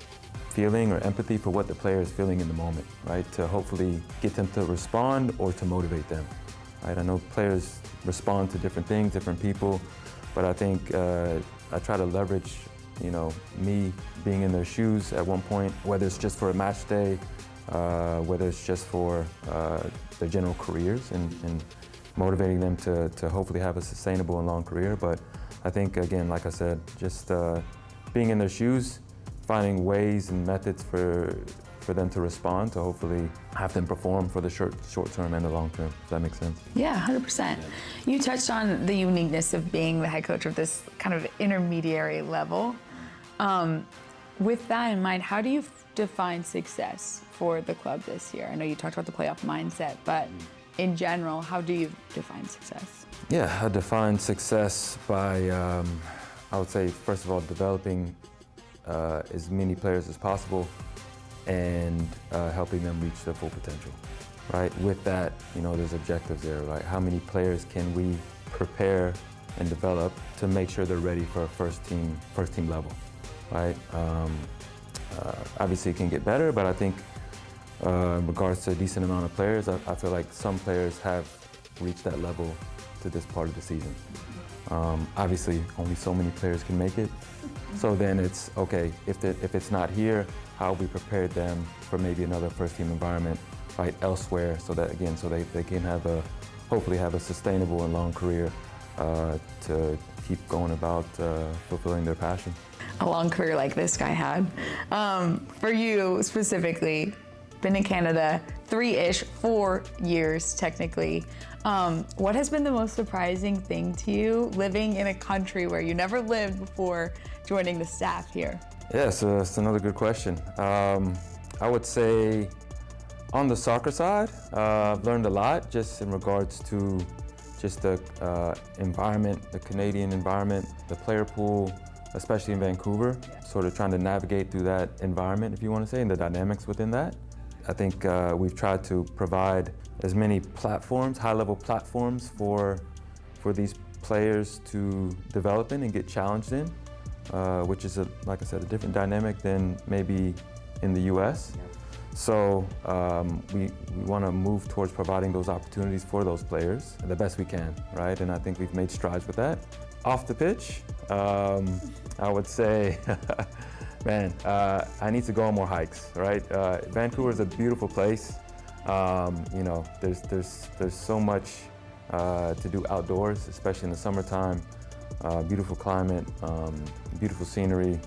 feeling or empathy for what the player is feeling in the moment, right? To hopefully get them to respond or to motivate them, right? I know players respond to different things, different people, but I think I try to leverage, you know, me being in their shoes at one point, whether it's just for a match day, whether it's just for their general careers and motivating them to hopefully have a sustainable and long career. But I think, again, like I said, just being in their shoes, finding ways and methods for them to respond, to hopefully have them perform for the short term and the long term. Does that make sense? Yeah, 100%. You touched on the uniqueness of being the head coach of this kind of intermediary level. With that in mind, how do you define success for the club this year? I know you talked about the playoff mindset, but in general, how do you define success? Yeah, I define success by, I would say, first of all, developing as many players as possible and helping them reach their full potential, right? With that, you know, there's objectives there, right? How many players can we prepare and develop to make sure they're ready for a first team level, right? Obviously it can get better, but I think in regards to a decent amount of players, I feel like some players have reached that level to this part of the season. Obviously, only so many players can make it. So then it's, okay, if it's not here, how we prepared them for maybe another first-team environment, right, elsewhere, so that, again, so they can hopefully have a sustainable and long career to keep going about fulfilling their passion. A long career like this guy had. For you specifically, been in Canada 4 years technically. What has been the most surprising thing to you living in a country where you never lived before joining the staff here? Yeah, so that's another good question. I would say on the soccer side, I've learned a lot just in regards to just the environment, the Canadian environment, the player pool, especially in Vancouver, sort of trying to navigate through that environment, if you want to say, and the dynamics within that. I think we've tried to provide as many platforms, high-level platforms for these players to develop in and get challenged in, which is, like I said, a different dynamic than maybe in the US. So we want to move towards providing those opportunities for those players the best we can, right? And I think we've made strides with that. Off the pitch, I would say, man, I need to go on more hikes, right? Vancouver is a beautiful place. You know, there's so much to do outdoors, especially in the summertime. Beautiful climate, beautiful scenery.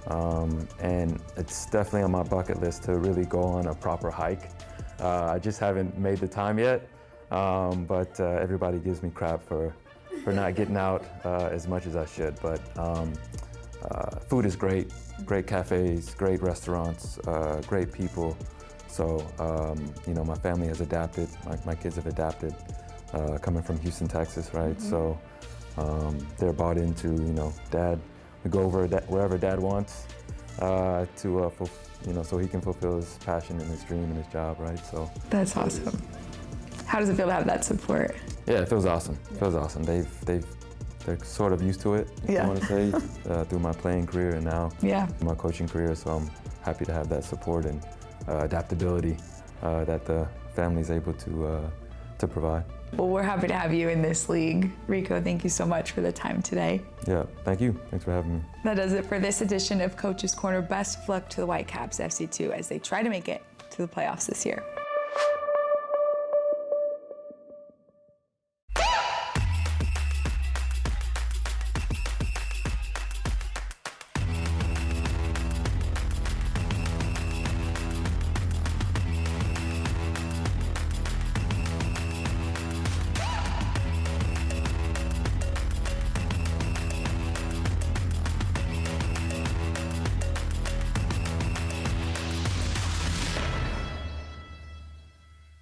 And it's definitely on my bucket list to really go on a proper hike. I just haven't made the time yet, but everybody gives me crap for not getting out as much as I should. But food is great, great cafes, great restaurants, great people. So, you know, my family has adapted, my kids have adapted, coming from Houston, Texas, right? Mm-hmm. So they're bought into, you know, Dad, we go over wherever Dad wants you know, so he can fulfill his passion and his dream and his job, right? So that's awesome. How does it feel to have that support? Yeah, it feels awesome. It feels awesome. They're sort of used to it, if I want to say, through my playing career and now my coaching career. So I'm happy to have that support and adaptability that the family's able to provide. Well, we're happy to have you in this league. Rico, thank you so much for the time today. Yeah, thank you. Thanks for having me. That does it for this edition of Coach's Corner. Best of luck to the Whitecaps FC2 as they try to make it to the playoffs this year.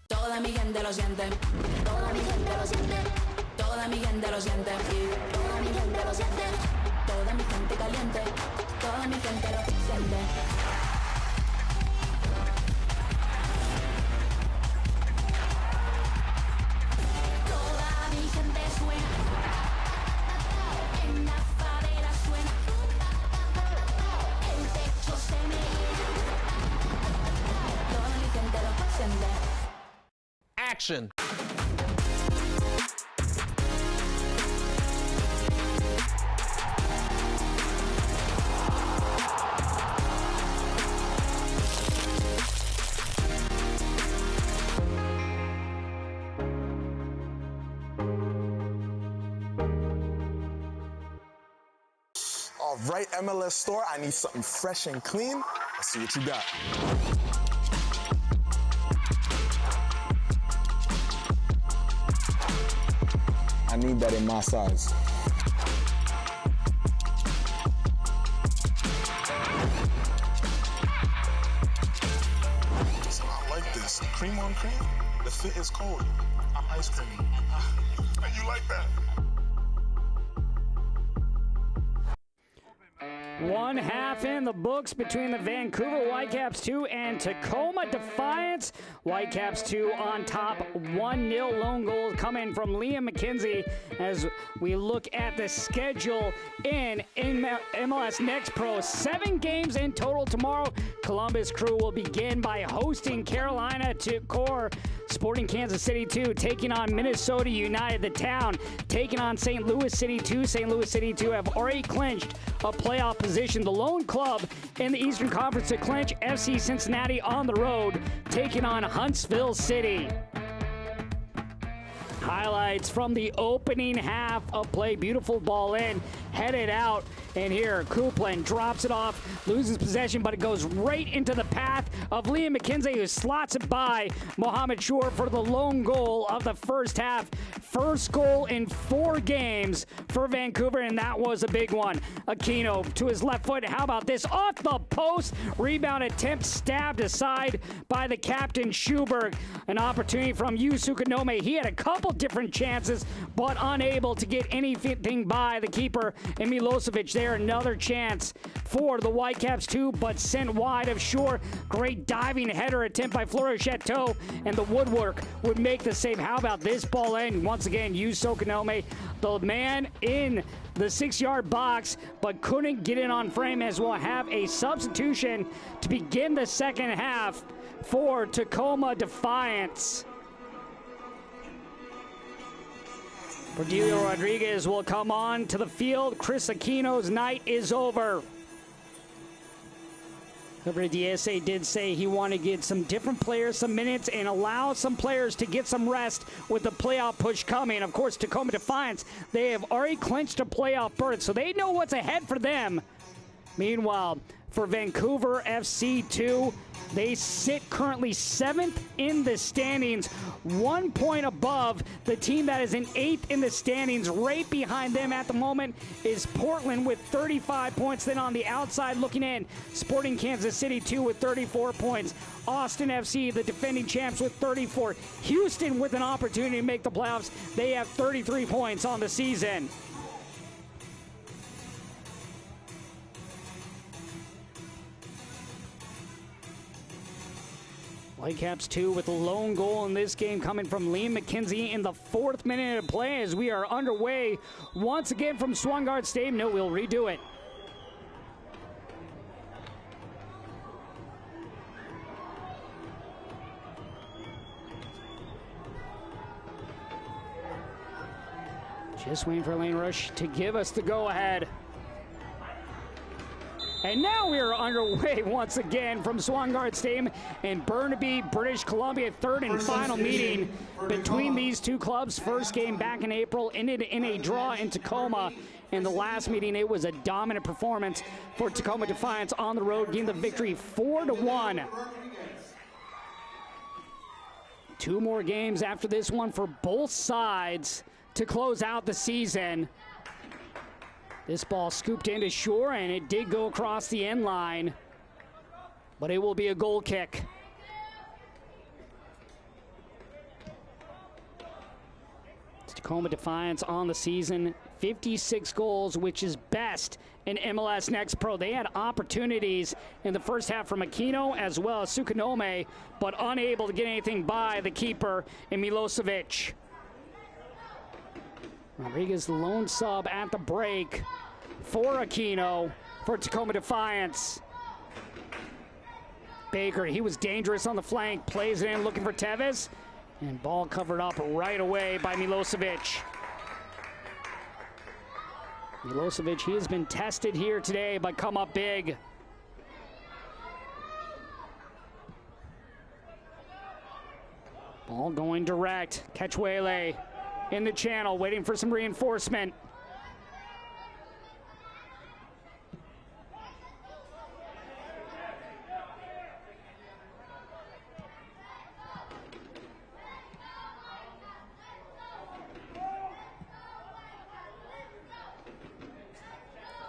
Toda mi gente lo siente, toda mi gente lo siente, toda mi gente lo siente, toda mi gente lo siente, toda mi gente caliente, toda mi gente lo siente. Toda mi gente suena, en la favela suena, el techo se me llena, toda mi gente lo siente. Action. All right, MLS store, I need something fresh and clean. Let's see what you got. I need that in my size. I like this. Cream on cream. The fit is cold. Ice cream. You like that? One half in the books between the Vancouver Whitecaps 2 and Tacoma Defiance. Whitecaps 2 on top, 1-0 lone goal coming from Liam McKenzie as we look at the schedule in MLS NEXT Pro. 7 games in total tomorrow. Columbus Crew will begin by hosting Carolina to core. Sporting Kansas City 2 taking on Minnesota United. The Town taking on St. Louis City 2. St. Louis City 2 have already clinched a playoff position. The lone club in the Eastern Conference to clinch, FC Cincinnati on the road taking on Huntsville City. Highlights from the opening half of play. Beautiful ball in, headed out, and here Copeland drops it off, loses possession, but it goes right into the path of Liam McKenzie, who slots it by Mohamed Shore for the lone goal of the first half. First goal in 4 games for Vancouver, and that was a big one. Aquino to his left foot. How about this? Off the post. Rebound attempt stabbed aside by the captain, Schuberg. An opportunity from Yusukanome. He had a couple different chances, but unable to get anything by the keeper. And Milosevic there, another chance for the Whitecaps too, but sent wide of shore. Great diving header attempt by Fleur Chateau, and the woodwork would make the save. How about this ball in? Once again, Yusukanome, the man in the 6-yard box, but couldn't get in on frame, as we'll have a substitution to begin the second half for Tacoma Defiance. Cordelio Rodriguez will come on to the field. Chris Aquino's night is over. However, DSA did say he wanted to get some different players some minutes and allow some players to get some rest with the playoff push coming. Of course, Tacoma Defiance, they have already clinched a playoff berth, so they know what's ahead for them. Meanwhile, for Vancouver FC 2, they sit currently 7th in the standings, 1 point above the team that is in 8th in the standings. Right behind them at the moment is Portland with 35 points. Then on the outside looking in, Sporting Kansas City 2 with 34 points. Austin FC, the defending champs, with 34. Houston with an opportunity to make the playoffs. They have 33 points on the season. Whitecaps 2 with a lone goal in this game coming from Liam McKenzie in the 4th minute of play as we are underway once again from Swangard Stadium. No, we'll redo it. Just waiting for Lane Rush to give us the go-ahead. And now we are underway once again from Swangard Stadium in Burnaby, British Columbia. Third and final meeting between these two clubs. First game back in April ended in a draw in Tacoma. In the last meeting, it was a dominant performance for Tacoma Defiance on the road, getting the victory 4-1. 2 more games after this one for both sides to close out the season. This ball scooped into shore, and it did go across the end line, but it will be a goal kick. It's Tacoma Defiance on the season, 56 goals, which is best in MLS Next Pro. They had opportunities in the first half from Aquino as well as Sukanome, but unable to get anything by the keeper in Milosevic. Rodriguez, the lone sub at the break for Aquino for Tacoma Defiance. Baker, he was dangerous on the flank, plays it in looking for Tevez, and ball covered up right away by Milosevic. Milosevic, he has been tested here today, but come up big. Ball going direct. Ketchwele in the channel, waiting for some reinforcement.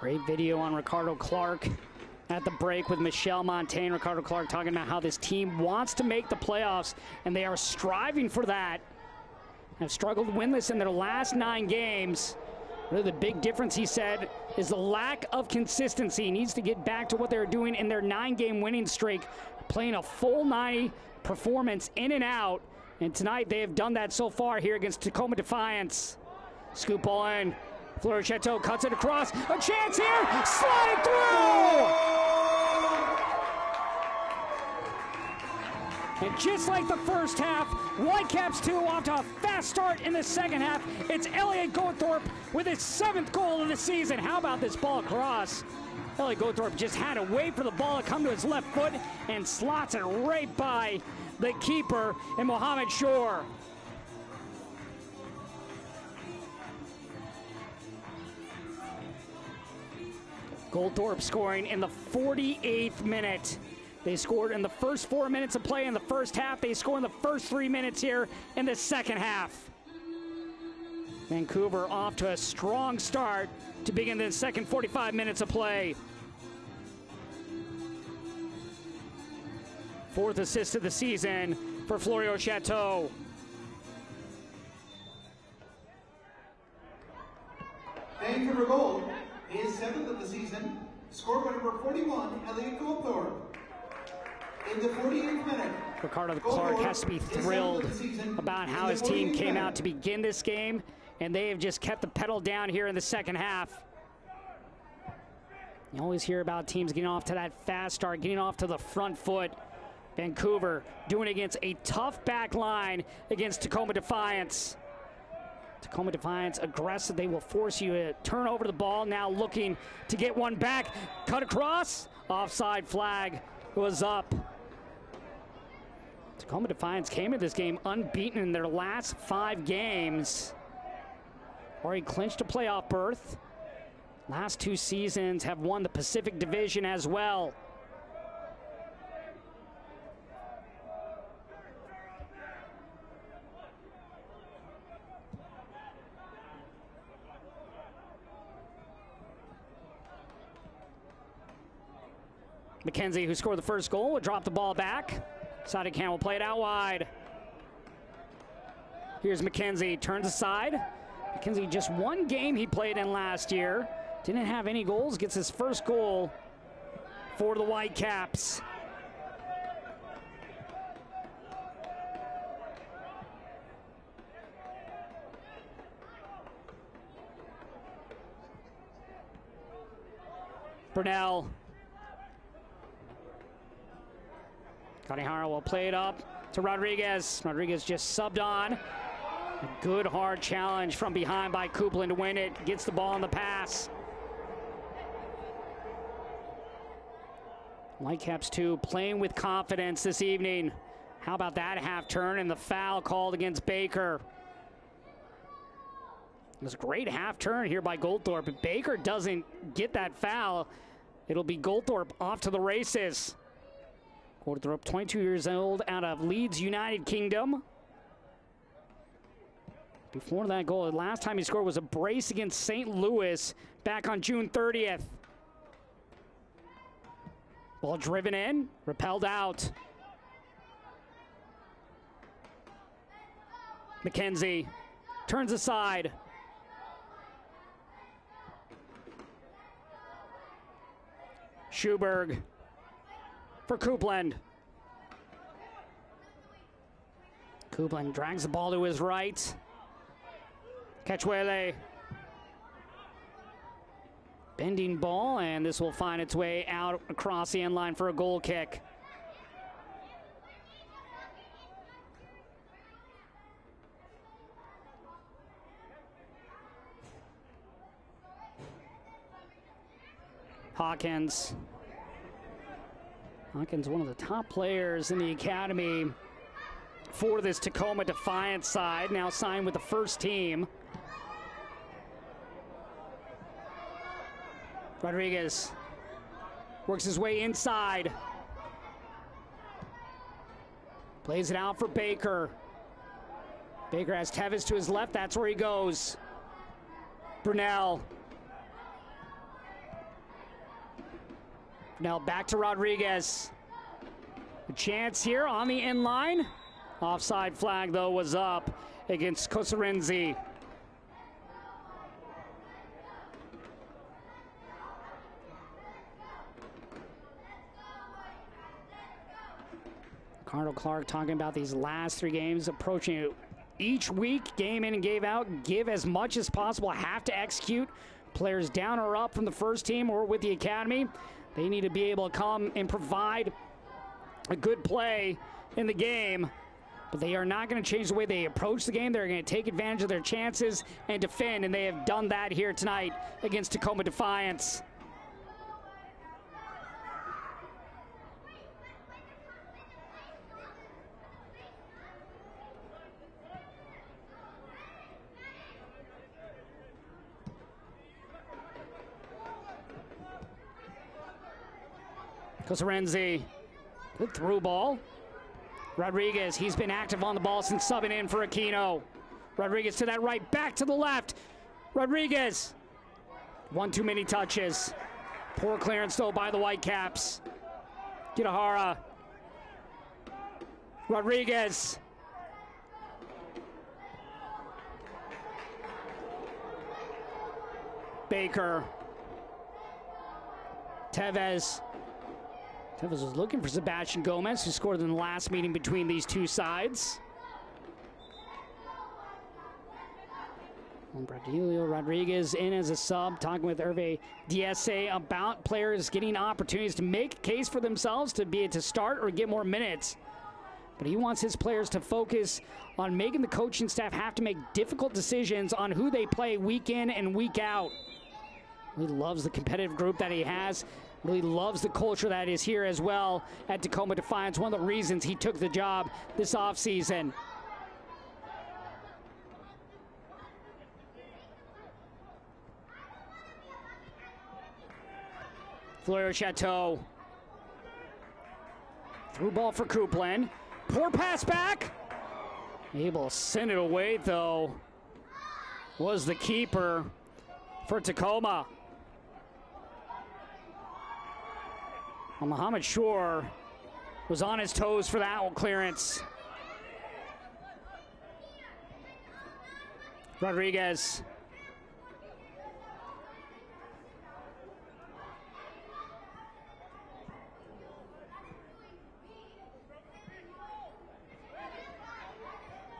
Great video on Ricardo Clark at the break with Michelle Montaigne. Ricardo Clark talking about how this team wants to make the playoffs, and they are striving for that. Have struggled winless in their last 9 games. Really the big difference, he said, is the lack of consistency. He needs to get back to what they were doing in their 9-game winning streak, playing a full 90 performance in and out. And tonight they have done that so far here against Tacoma Defiance. Scoop ball in. Fleur Chateau cuts it across. A chance here! Slide through! And just like the first half, Whitecaps 2 off to a fast start in the second half. It's Elliot Gothorpe with his 7th goal of the season. How about this ball across? Elliot Gothorpe just had to wait for the ball to come to his left foot and slots it right by the keeper and Mohamed Shore. Goldthorpe scoring in the 48th minute. They scored in the first 4 minutes of play in the first half. They scored in the first 3 minutes here in the second half. Vancouver off to a strong start to begin the second 45 minutes of play. Fourth assist of the season for Florio Chateau. Vancouver goal is 7th of the season, scored by number 41, Elliot Goldthorpe. In the 48th minute, Ricardo Clark has to be thrilled about how his team came out to begin this game, and they have just kept the pedal down here in the second half. You always hear about teams getting off to that fast start, getting off to the front foot. Vancouver doing it against a tough back line against Tacoma Defiance. Tacoma Defiance aggressive. They will force you to turn over the ball. Now looking to get one back. Cut across. Offside flag was up. Tacoma Defiance came into this game unbeaten in their last 5 games. Already clinched a playoff berth. Last 2 seasons have won the Pacific Division as well. McKenzie, who scored the first goal, will drop the ball back. Sadikan will play it out wide. Here's McKenzie, turns aside. McKenzie, just 1 game he played in last year. Didn't have any goals, gets his first goal for the Whitecaps. Brunel. Kanehara will play it up to Rodriguez. Rodriguez just subbed on. A good hard challenge from behind by Coupland to win it. Gets the ball on the pass. Whitecaps 2 playing with confidence this evening. How about that half turn and the foul called against Baker? It was a great half turn here by Goldthorpe. If Baker doesn't get that foul, it'll be Goldthorpe off to the races. Goldthorpe, 22 years old, out of Leeds, United Kingdom. Before that goal, the last time he scored was a brace against St. Louis back on June 30th. Ball driven in, repelled out. McKenzie turns aside. Schuberg for Coupland. Coupland drags the ball to his right. Cachuele. Bending ball, and this will find its way out across the end line for a goal kick. Hawkins. Hawkins, one of the top players in the academy for this Tacoma Defiance side, now signed with the first team. Rodriguez works his way inside. Plays it out for Baker. Baker has Tevis to his left, that's where he goes. Brunel. Now back to Rodriguez. A chance here on the end line. Offside flag, though, was up against Kosarenzi. Ricardo Clark talking about these last 3 games, approaching it each week, game in and game out, give as much as possible, have to execute. Players down or up from the first team or with the academy, they need to be able to come and provide a good play in the game. But they are not going to change the way they approach the game. They're going to take advantage of their chances and defend, and they have done that here tonight against Tacoma Defiance. Kosarenzi, good through ball. Rodriguez, he's been active on the ball since subbing in for Aquino. Rodriguez to that right, back to the left. Rodriguez. One too many touches. Poor clearance though by the Whitecaps. Kitahara. Rodriguez. Baker. Tevez. Tevez was looking for Sebastian Gomez, who scored in the last meeting between these two sides. Bradilio Rodriguez in as a sub, talking with Hervé Diesse about players getting opportunities to make a case for themselves to be it to start or get more minutes. But he wants his players to focus on making the coaching staff have to make difficult decisions on who they play week in and week out. He loves the competitive group that he has. Really loves the culture that is here as well at Tacoma Defiance. One of the reasons he took the job this offseason. Fleur Chateau. Through ball for Coupland. Poor pass back. Able to send it away, though, was the keeper for Tacoma. Well, Mohamed Shore was on his toes for that clearance. Rodriguez.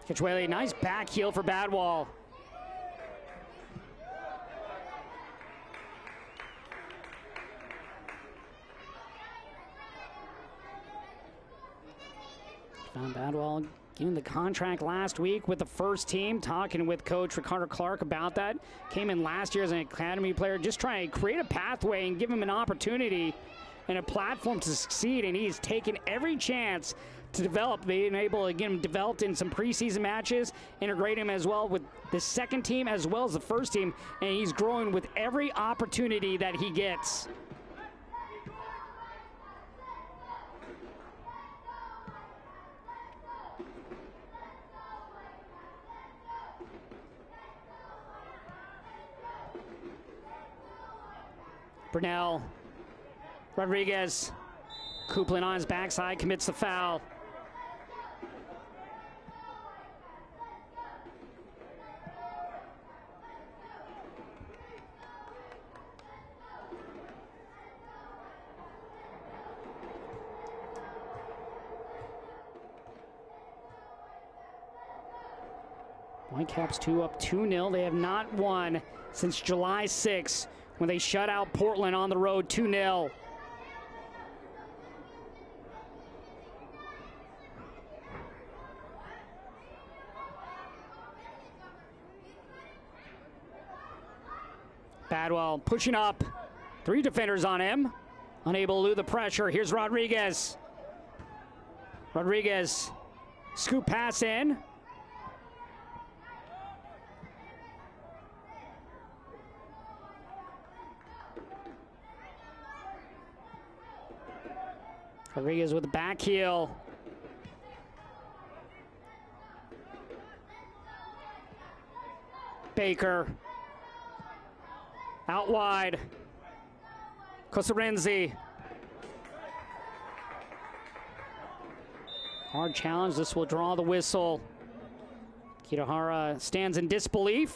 Cachuele, nice back heel for Badwall. Found Badwall getting the contract last week with the first team, talking with coach Ricardo Clark about that. Came in last year as an academy player, just trying to create a pathway and give him an opportunity and a platform to succeed, and he's taken every chance to develop, being able to get him developed in some preseason matches, integrate him as well with the second team as well as the first team, and he's growing with every opportunity that he gets. Brunel. Rodriguez. Coupland on his backside, commits the foul. Whitecaps 2 up 2-0. They have not won since July 6th when they shut out Portland on the road 2-0. Badwell pushing up. 3 defenders on him. Unable to elude the pressure. Here's Rodriguez. Rodriguez. Scoop pass in. Rodriguez with the back heel. Baker. Out wide. Cosarenzi. Hard challenge. This will draw the whistle. Kitahara stands in disbelief.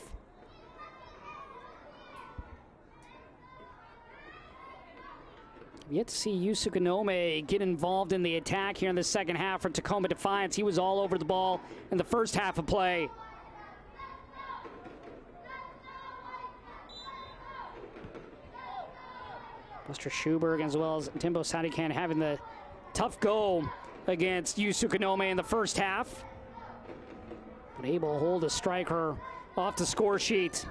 Yet to see Yusuke Nome get involved in the attack here in the second half for Tacoma Defiance. He was all over the ball in the first half of play. Buster Schuberg as well as Timbo Sadikan having the tough go against Yusuke Nome in the first half. But able to hold a striker off the score sheet.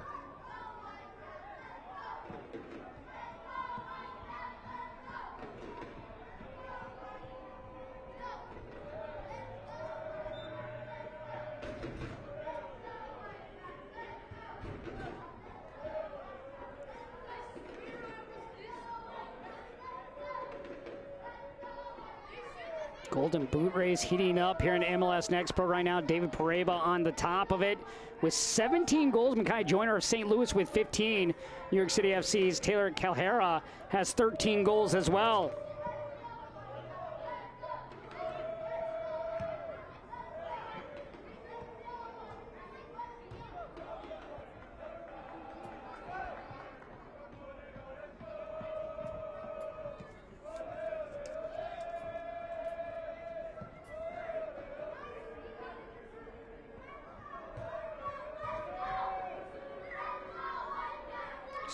Golden Boot race heating up here in MLS Next Pro right now. David Pareba on the top of it with 17 goals. Makai Joyner of St. Louis with 15. New York City FC's Taylor Calhera has 13 goals as well.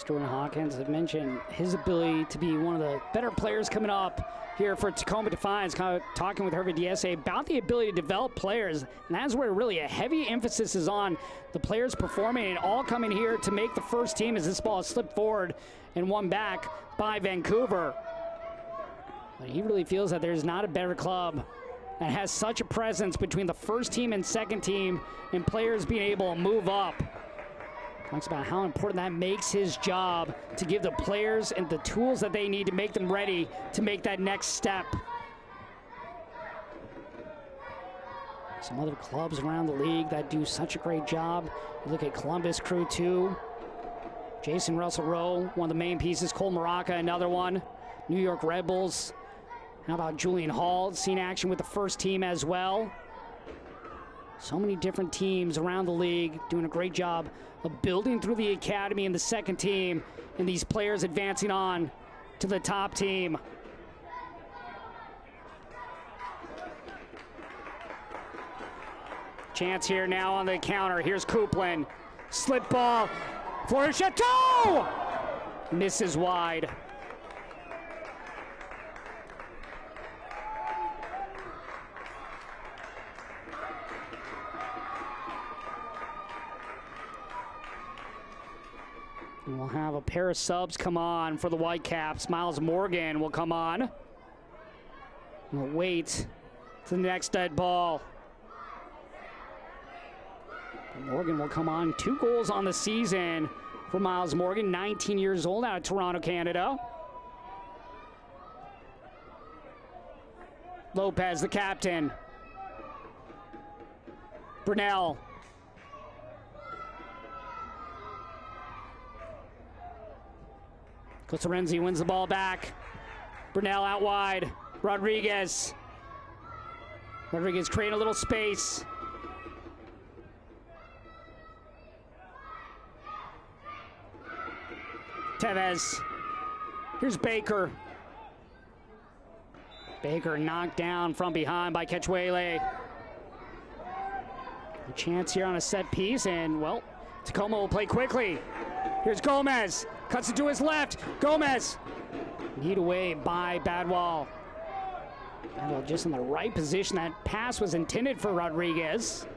Jordan Hawkins had mentioned his ability to be one of the better players coming up here for Tacoma Defiance, kind of talking with Hervé Diesse about the ability to develop players, and that's where really a heavy emphasis is on the players performing and all coming here to make the first team as this ball is slipped forward and won back by Vancouver. But he really feels that there's not a better club that has such a presence between the first team and second team and players being able to move up. Talks about how important that makes his job to give the players and the tools that they need to make them ready to make that next step. Some other clubs around the league that do such a great job. You look at Columbus Crew 2. Jason Russell Rowe, one of the main pieces. Cole Maraca, another one. New York Red Bulls. How about Julian Hall? Seen action with the first team as well. So many different teams around the league doing a great job of building through the academy and the second team, and these players advancing on to the top team. Chance here now on the counter. Here's Coupland. Slip ball. Florian Chateau! Misses wide. We'll have a pair of subs come on for the Whitecaps. Miles Morgan will come on. We'll wait to the next dead ball. Morgan will come on. 2 goals on the season for Miles Morgan, 19 years old, out of Toronto, Canada. Lopez, the captain. Brunel. Cosarenzi wins the ball back. Brunel out wide. Rodriguez. Rodriguez creating a little space. Tevez. Here's Baker. Baker knocked down from behind by Ketchwele. A chance here on a set piece, and, well, Tacoma will play quickly. Here's Gomez. Cuts it to his left. Gomez. Kneed away by Badwall. Badwall just in the right position. That pass was intended for Rodriguez.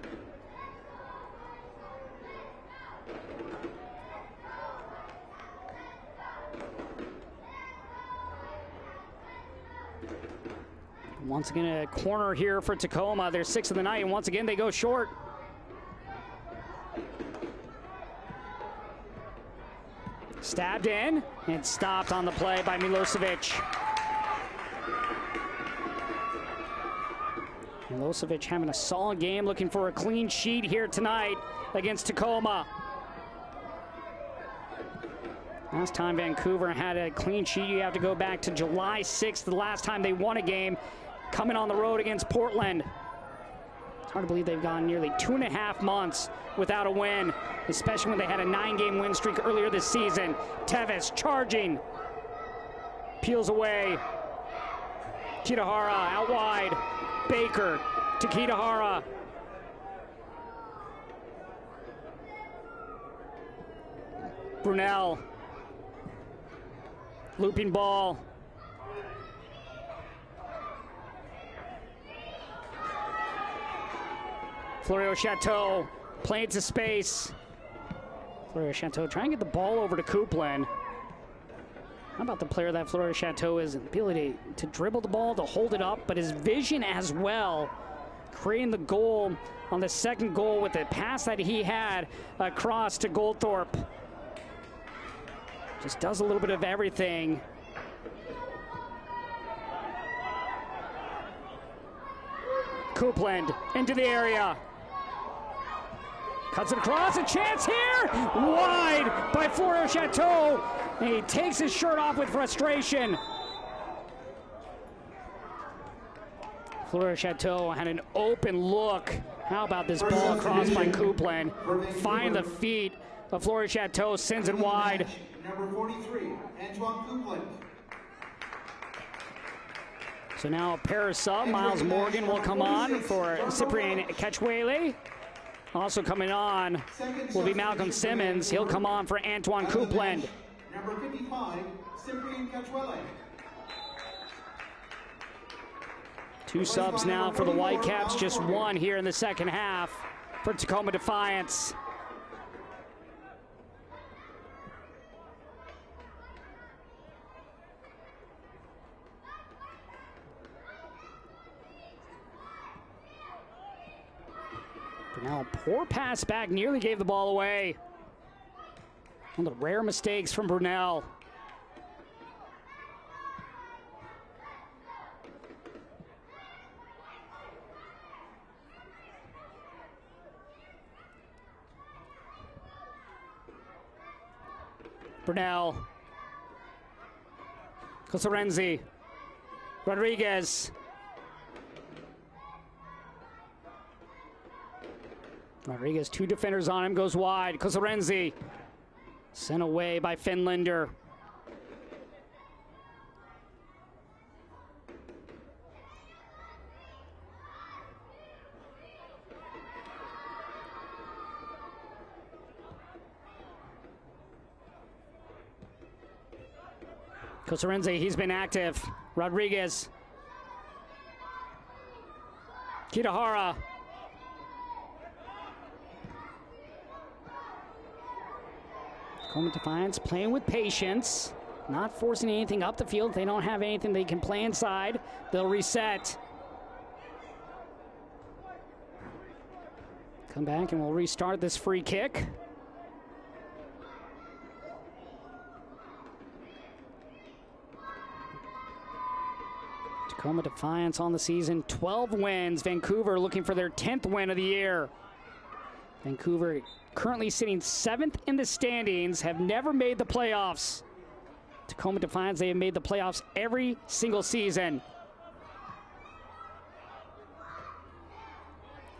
Once again, a corner here for Tacoma. They're 6th of the night, and once again, they go short. Stabbed in and stopped on the play by Milosevic. Milosevic having a solid game, looking for a clean sheet here tonight against Tacoma. Last time Vancouver had a clean sheet, you have to go back to July 6th, the last time they won a game, coming on the road against Portland. It's hard to believe they've gone nearly 2.5 months without a win, especially when they had a 9-game win streak earlier this season. Tevez charging. Peels away. Kitahara out wide. Baker to Kitahara. Brunel. Looping ball. Florio Chateau playing to space. Florio Chateau trying to get the ball over to Coupland. How about the player that Florio Chateau is? An ability to dribble the ball, to hold it up, but his vision as well. Creating the goal on the second goal with the pass that he had across to Goldthorpe. Just does a little bit of everything. Copeland into the area. Cuts it across, a chance here! Wide by Florio Chateau. And he takes his shirt off with frustration. Florio Chateau had an open look. How about this ball crossed by Copeland? Find the feet of Florio Chateau, sends it wide. Number 43, Antoine Copeland. So now a pair of sub. Miles Morgan will come on for Cyprian Catchwele. Also coming on will be Malcolm Simmons. He'll come on for Antoine Copeland. Number 55, Cyprian Catchwele. Two subs now for the Whitecaps, just one here in the second half for Tacoma Defiance. Brunel, poor pass back, nearly gave the ball away. One of the rare mistakes from Brunel. Brunel. Cosarenzi. Rodriguez. Rodriguez, two defenders on him, goes wide. Cosarenzi. Sent away by Finlander. Cosarenzi, he's been active. Rodriguez. Kitahara. Tacoma Defiance playing with patience, not forcing anything up the field. If they don't have anything they can play inside, they'll reset. Come back and we'll restart this free kick. Tacoma Defiance on the season, 12 wins. Vancouver looking for their 10th win of the year. Vancouver currently sitting 7th in the standings, have never made the playoffs. Tacoma Defiance, they have made the playoffs every single season.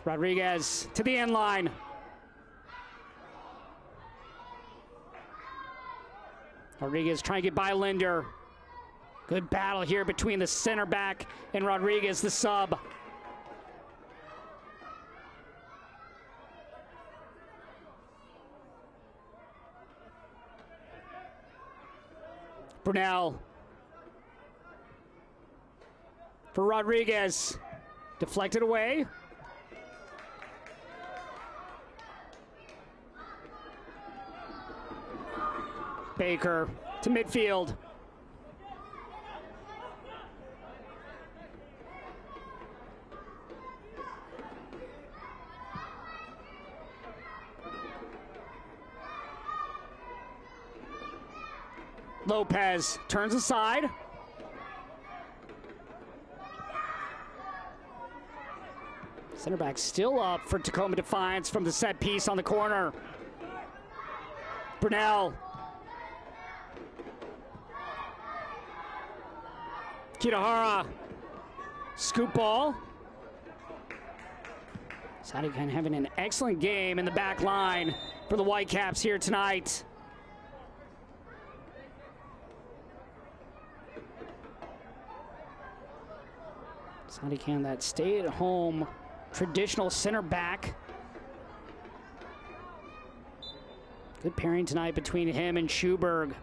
Rodriguez to the end line. Rodriguez trying to get by Linder. Good battle here between the center back and Rodriguez, the sub. Brunel. For Rodriguez. Deflected away. Baker to midfield. Lopez turns aside. Center back still up for Tacoma Defiance from the set piece on the corner. Brunel. Kitahara. Scoop ball. Sadikan having an excellent game in the back line for the Whitecaps here tonight. Sadikan, that stay-at-home traditional center back. Good pairing tonight between him and Schuberg.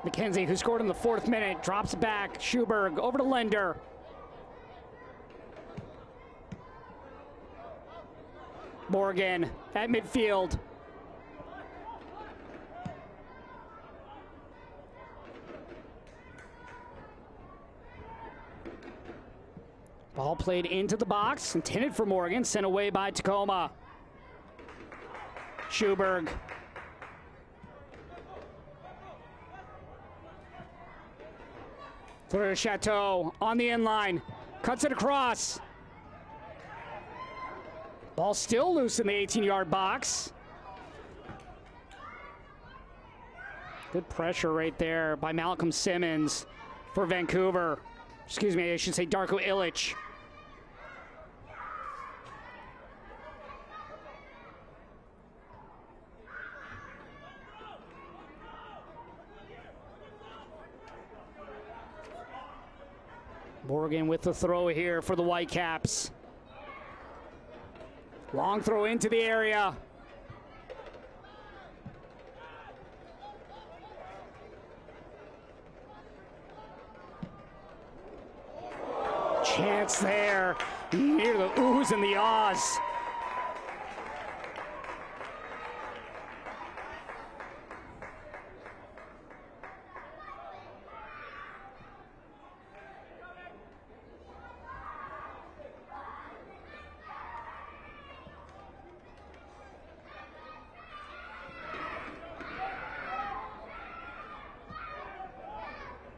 McKenzie, who scored in the 4th minute, drops back. Schuberg over to Linder. Morgan at midfield. Ball played into the box, intended for Morgan, sent away by Tacoma. Schuberg. For Chateau on the inline, cuts it across. Ball still loose in the 18-yard box. Good pressure right there by Malcolm Simmons for Vancouver. Excuse me, I should say Darko Ilic. Morgan with the throw here for the Whitecaps. Long throw into the area. Chance there. You hear the oohs and the ahs.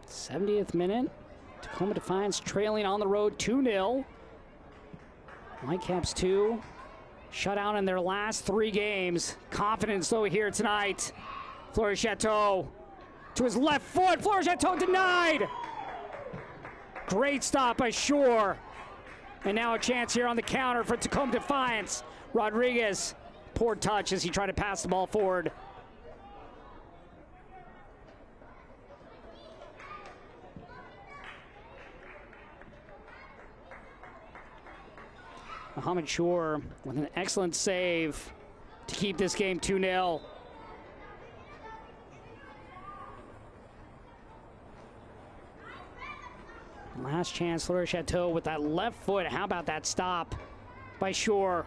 '70th minute. Tacoma Defiance trailing on the road 2-0. Whitecaps 2. Shut out in their last 3 games. Confidence though here tonight. Fleury Chateau to his left foot. Fleury Chateau denied. Great stop by Shore. And now a chance here on the counter for Tacoma Defiance. Rodriguez. Poor touch as he tried to pass the ball forward. Mohamed Shore with an excellent save to keep this game 2-0. Last chance, Fleury Chateau with that left foot. How about that stop by Shore?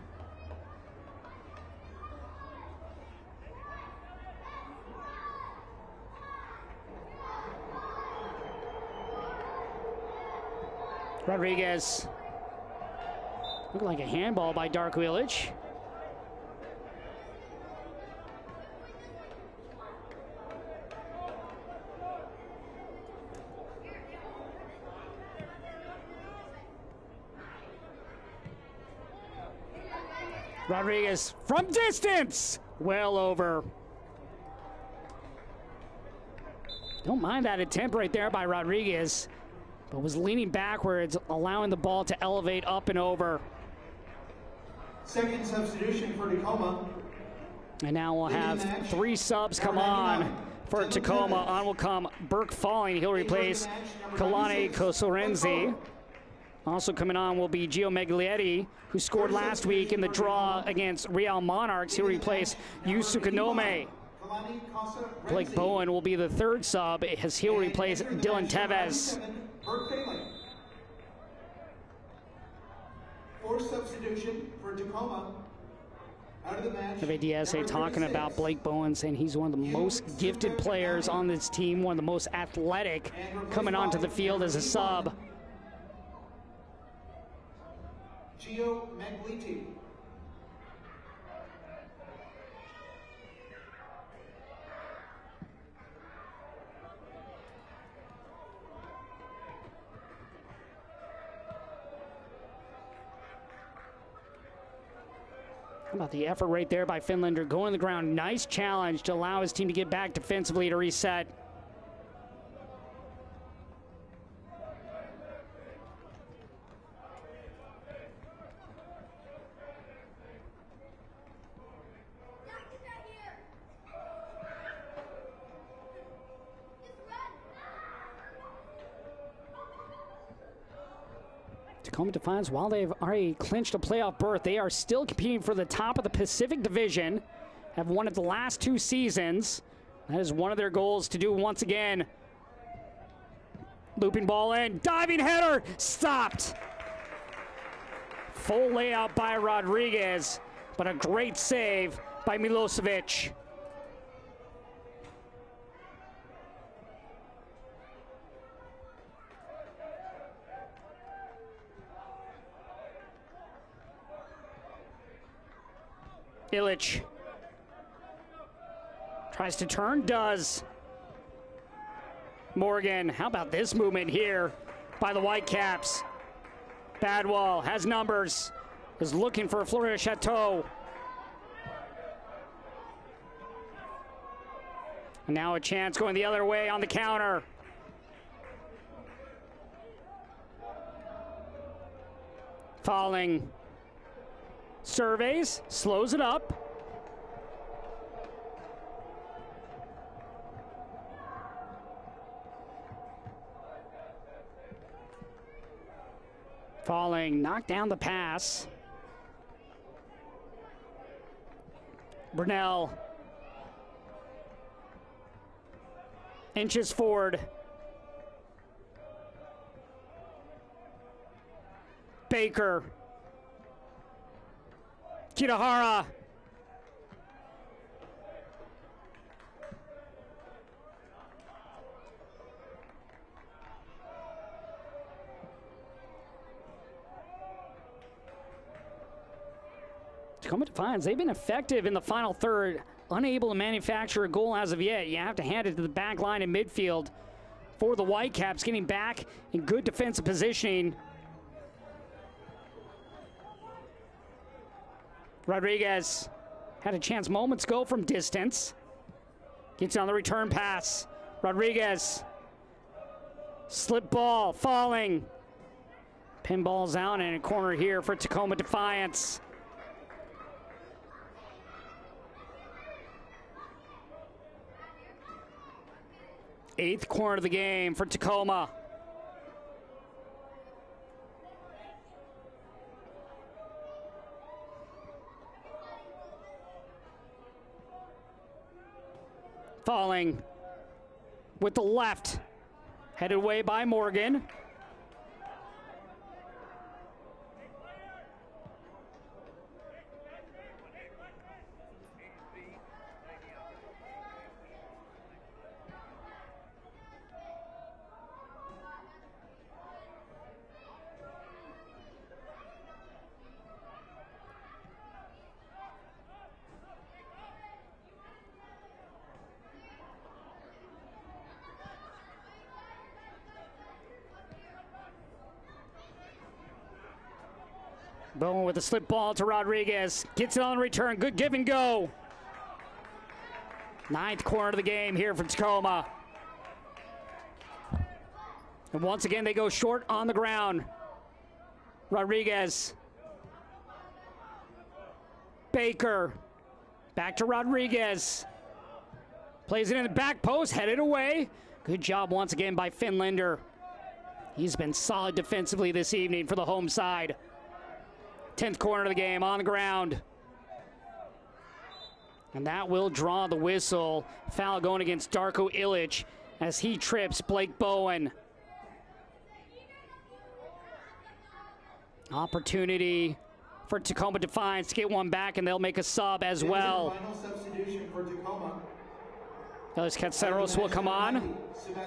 Rodriguez. Looked like a handball by Darko Ilic. Rodriguez from distance. Well over. Don't mind that attempt right there by Rodriguez, but was leaning backwards, allowing the ball to elevate up and over. Second substitution for Tacoma. And now we'll have 3 subs come on for Tacoma. On will come Burke Falling. He'll replace Kalani Kosorenzi. Also coming on will be Gio Meglietti, who scored last week in the draw against Real Monarchs. He'll replace Yusukanome. Blake Bowen will be the 3rd sub as he'll replace Dylan Tevez. 4th substitution for Tacoma. Out of the match. DSA talking about Blake Bowen, saying he's one of the most gifted players on this team, one of the most athletic, coming onto the field as a sub. Gio Meglietti. How about the effort right there by Finlander, going to the ground. Nice challenge to allow his team to get back defensively to reset. Tacoma Defiance, while they've already clinched a playoff berth, they are still competing for the top of the Pacific Division, have won it the last 2 seasons. That is one of their goals to do once again. Looping ball in, diving header, stopped. Full layout by Rodriguez, but a great save by Milosevic. Illich tries to turn, does. Morgan, how about this movement here by the Whitecaps? Badwall has numbers, is looking for Florida Chateau. And now a chance going the other way on the counter. Falling. Surveys, slows it up. Falling, knocked down the pass. Brunel. Inches forward. Baker. Kitahara. Tacoma Defiance, they've been effective in the final third, unable to manufacture a goal as of yet. You have to hand it to the back line in midfield for the Whitecaps, getting back in good defensive positioning. Rodriguez had a chance moments ago from distance. Gets on the return pass. Rodriguez. Slip ball, falling. Pinball's out in a corner here for Tacoma Defiance. Eighth corner of the game for Tacoma. Falling with the left, headed away by Morgan. Bowen with a slip ball to Rodriguez. Gets it on the return. Good give and go. Ninth corner of the game here for Tacoma. And once again, they go short on the ground. Rodriguez. Baker. Back to Rodriguez. Plays it in the back post. Headed away. Good job once again by Finlander. He's been solid defensively this evening for the home side. 10th corner of the game, on the ground. And that will draw the whistle. Foul going against Darko Illich as he trips Blake Bowen. Opportunity for Tacoma Defiance to get one back, and they'll make a sub as well. Final substitution for Tacoma. Felix Katseros will come on,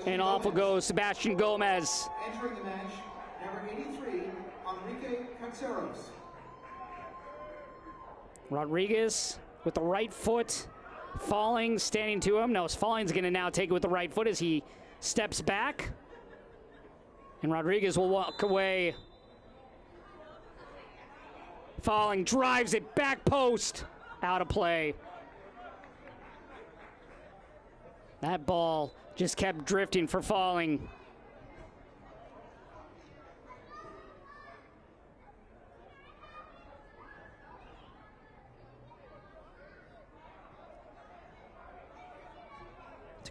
and off will go Sebastian Gomez. Entering the match, number 83, Enrique Katseros. Rodriguez with the right foot, Falling standing to him. No, Falling's going to now take it with the right foot as he steps back. And Rodriguez will walk away. Falling drives it back post, out of play. That ball just kept drifting for Falling.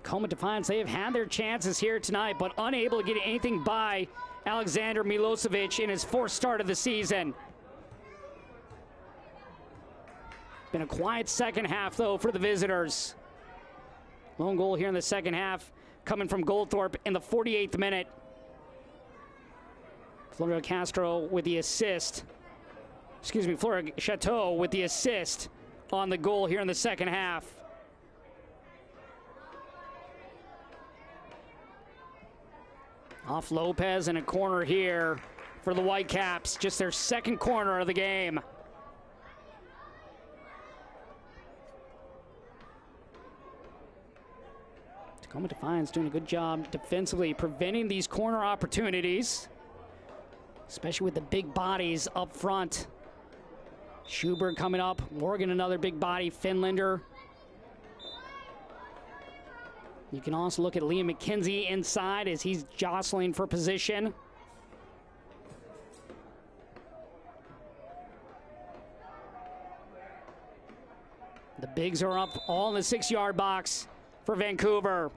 Tacoma Defiance, they have had their chances here tonight, but unable to get anything by Alexander Milosevic in his fourth start of the season. Been a quiet second half, though, for the visitors. Lone goal here in the second half coming from Goldthorpe in the 48th minute. Florida Castro with the assist. Excuse me, Florida Chateau with the assist on the goal here in the second half. Off Lopez in a corner here for the Whitecaps. Just their second corner of the game. Tacoma Defiance doing a good job defensively preventing these corner opportunities, especially with the big bodies up front. Schuberg coming up, Morgan another big body, Finlander. You can also look at Liam McKenzie inside as he's jostling for position. The bigs are up all in the 6-yard box for Vancouver.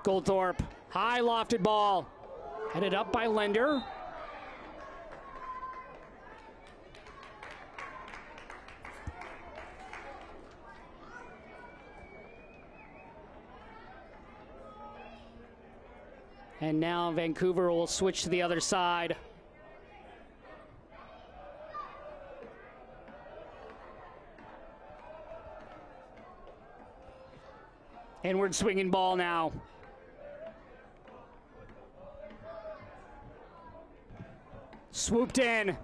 Goldthorpe, high lofted ball, headed up by Linder. And now Vancouver will switch to the other side. Inward swinging ball now. Swooped in,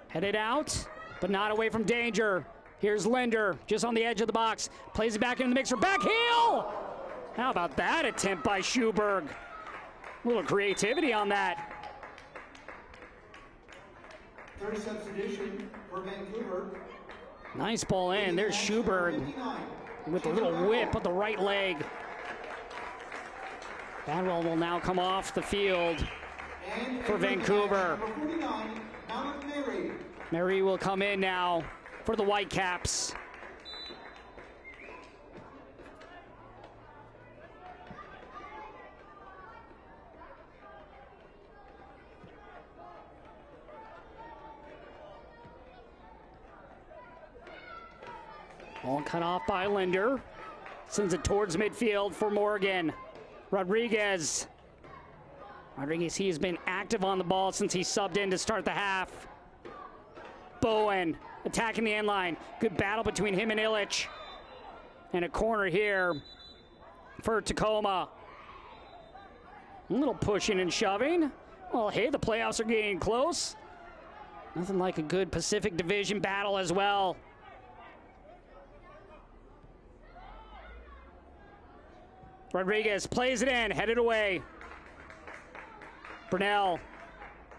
headed out, but not away from danger. Here's Linder, just on the edge of the box. Plays it back into the mixer, back heel! How about that attempt by Schuberg? A little creativity on that. Third substitution for Vancouver. Nice ball in. There's Schuberg with a little whip of the right leg. Badwell will now come off the field for Vancouver. Mary will come in now for the Whitecaps. Ball cut off by Linder. Sends it towards midfield for Morgan. Rodriguez. He has been active on the ball since he subbed in to start the half. Bowen attacking the end line. Good battle between him and Illich. And a corner here for Tacoma. A little pushing and shoving. Well, hey, the playoffs are getting close. Nothing like a good Pacific Division battle as well. Rodriguez plays it in, headed away. Brunel,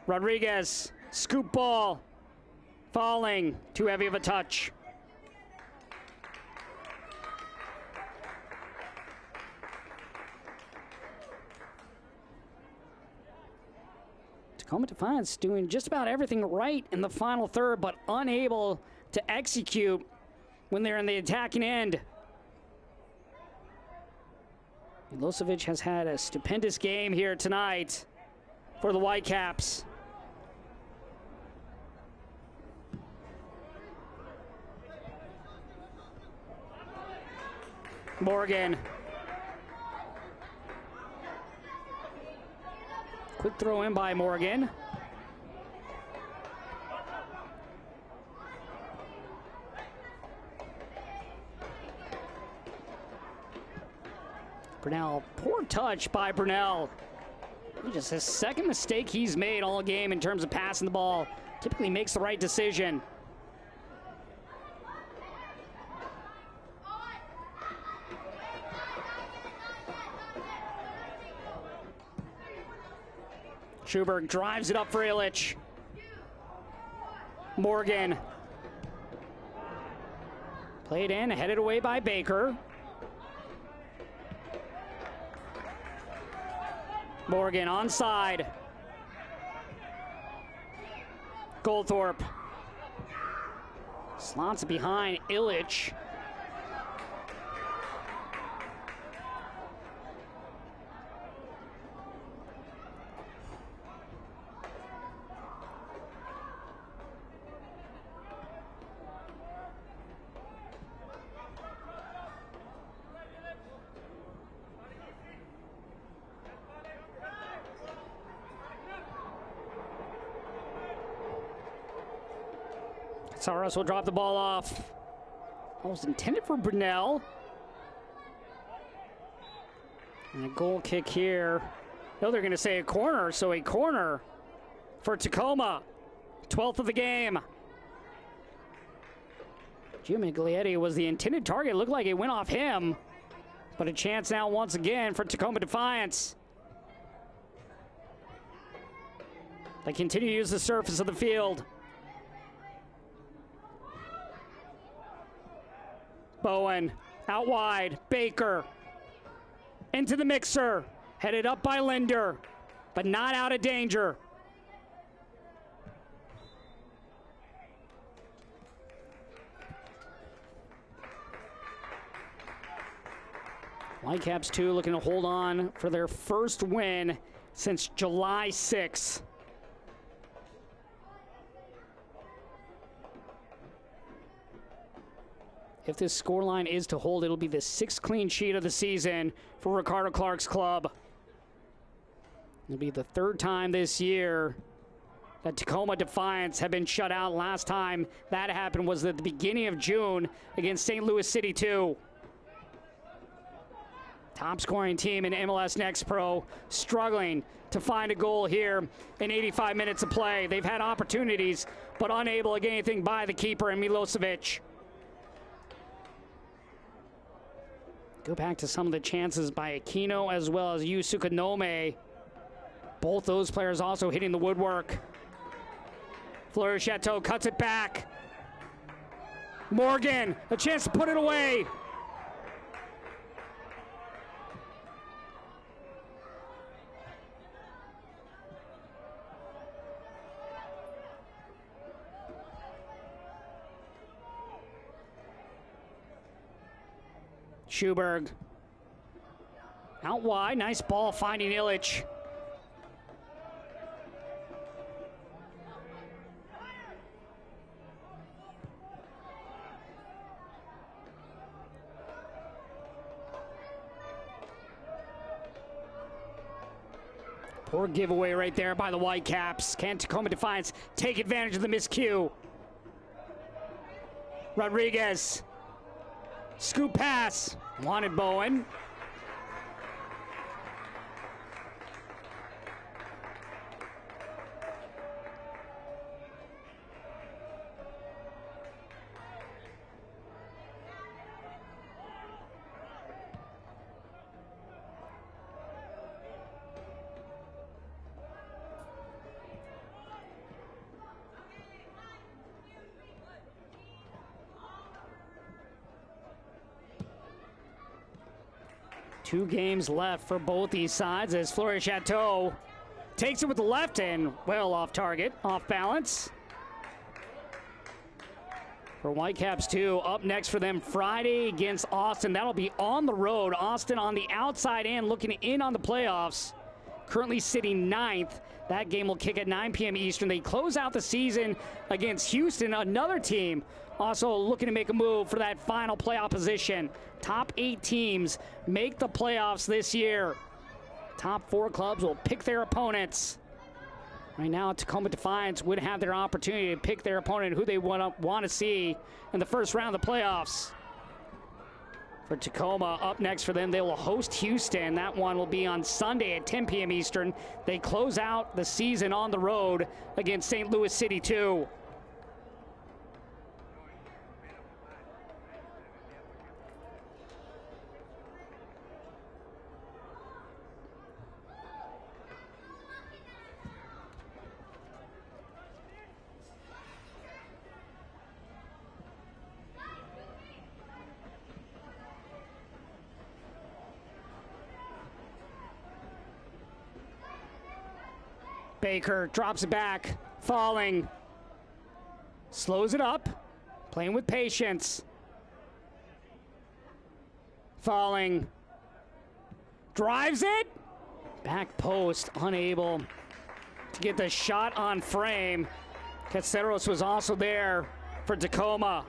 Rodriguez, scoop ball, falling, too heavy of a touch. Tacoma Defiance doing just about everything right in the final third, but unable to execute when they're in the attacking end. Milosevic has had a stupendous game here tonight for the Whitecaps. Morgan. Quick throw in by Morgan. Brunel, poor touch by Brunel. Just his second mistake he's made all game in terms of passing the ball. Typically makes the right decision. Schuberg drives it up for Illich. Morgan. Played in, headed away by Baker. Morgan onside. Goldthorpe. Slots it behind Illich. Saros will drop the ball off. That was intended for Brunel. And a goal kick here. No, they're going to say a corner, so a corner for Tacoma. 12th of the game. Gio Miglietti was the intended target. It looked like it went off him. But a chance now once again for Tacoma Defiance. They continue to use the surface of the field. Bowen out wide. Baker into the mixer. Headed up by Linder, but not out of danger. Whitecaps, too, looking to hold on for their first win since July 6th. If this scoreline is to hold, it'll be the 6th clean sheet of the season for Ricardo Clark's club. It'll be the 3rd time this year that Tacoma Defiance have been shut out. Last time that happened was at the beginning of June against St. Louis City 2. Top scoring team in MLS Next Pro, struggling to find a goal here in 85 minutes of play. They've had opportunities, but unable to get anything by the keeper and Milosevic. Go back to some of the chances by Aquino as well as Yusuke Nome. Both those players also hitting the woodwork. Fleury Chateau cuts it back. Morgan, a chance to put it away. Schuberg out wide, nice ball finding Illich. Poor giveaway right there by the Whitecaps. Can Tacoma Defiance take advantage of the miscue? Rodriguez. Scoop pass. Wanted Bowen. Two games left for both these sides as Fleury Chateau takes it with the left and well off target, off balance. For Whitecaps, too, up next for them Friday against Austin. That'll be on the road. Austin on the outside in, looking in on the playoffs. Currently sitting 9th. That game will kick at 9 p.m. Eastern. They close out the season against Houston, another team also looking to make a move for that final playoff position. Top 8 teams make the playoffs this year. Top 4 clubs will pick their opponents. Right now, Tacoma Defiance would have their opportunity to pick their opponent who they want to see in the first round of the playoffs. For Tacoma, up next for them, they will host Houston. That one will be on Sunday at 10 p.m. Eastern. They close out the season on the road against St. Louis City 2. Baker drops it back, falling, slows it up, playing with patience. Falling, drives it, back post, unable to get the shot on frame. Caceros was also there for Tacoma.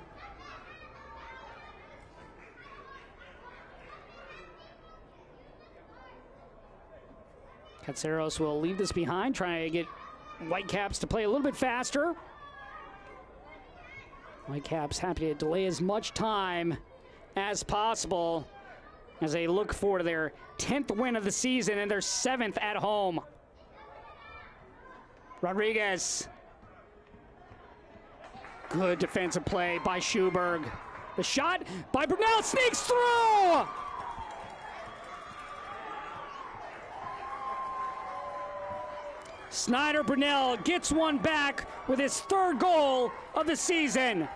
Caceros will leave this behind, trying to get Whitecaps to play a little bit faster. Whitecaps happy to delay as much time as possible as they look for their 10th win of the season and their 7th at home. Rodriguez. Good defensive play by Schuberg. The shot by Brunel sneaks through! Snyder Brunel gets one back with his 3rd goal of the season.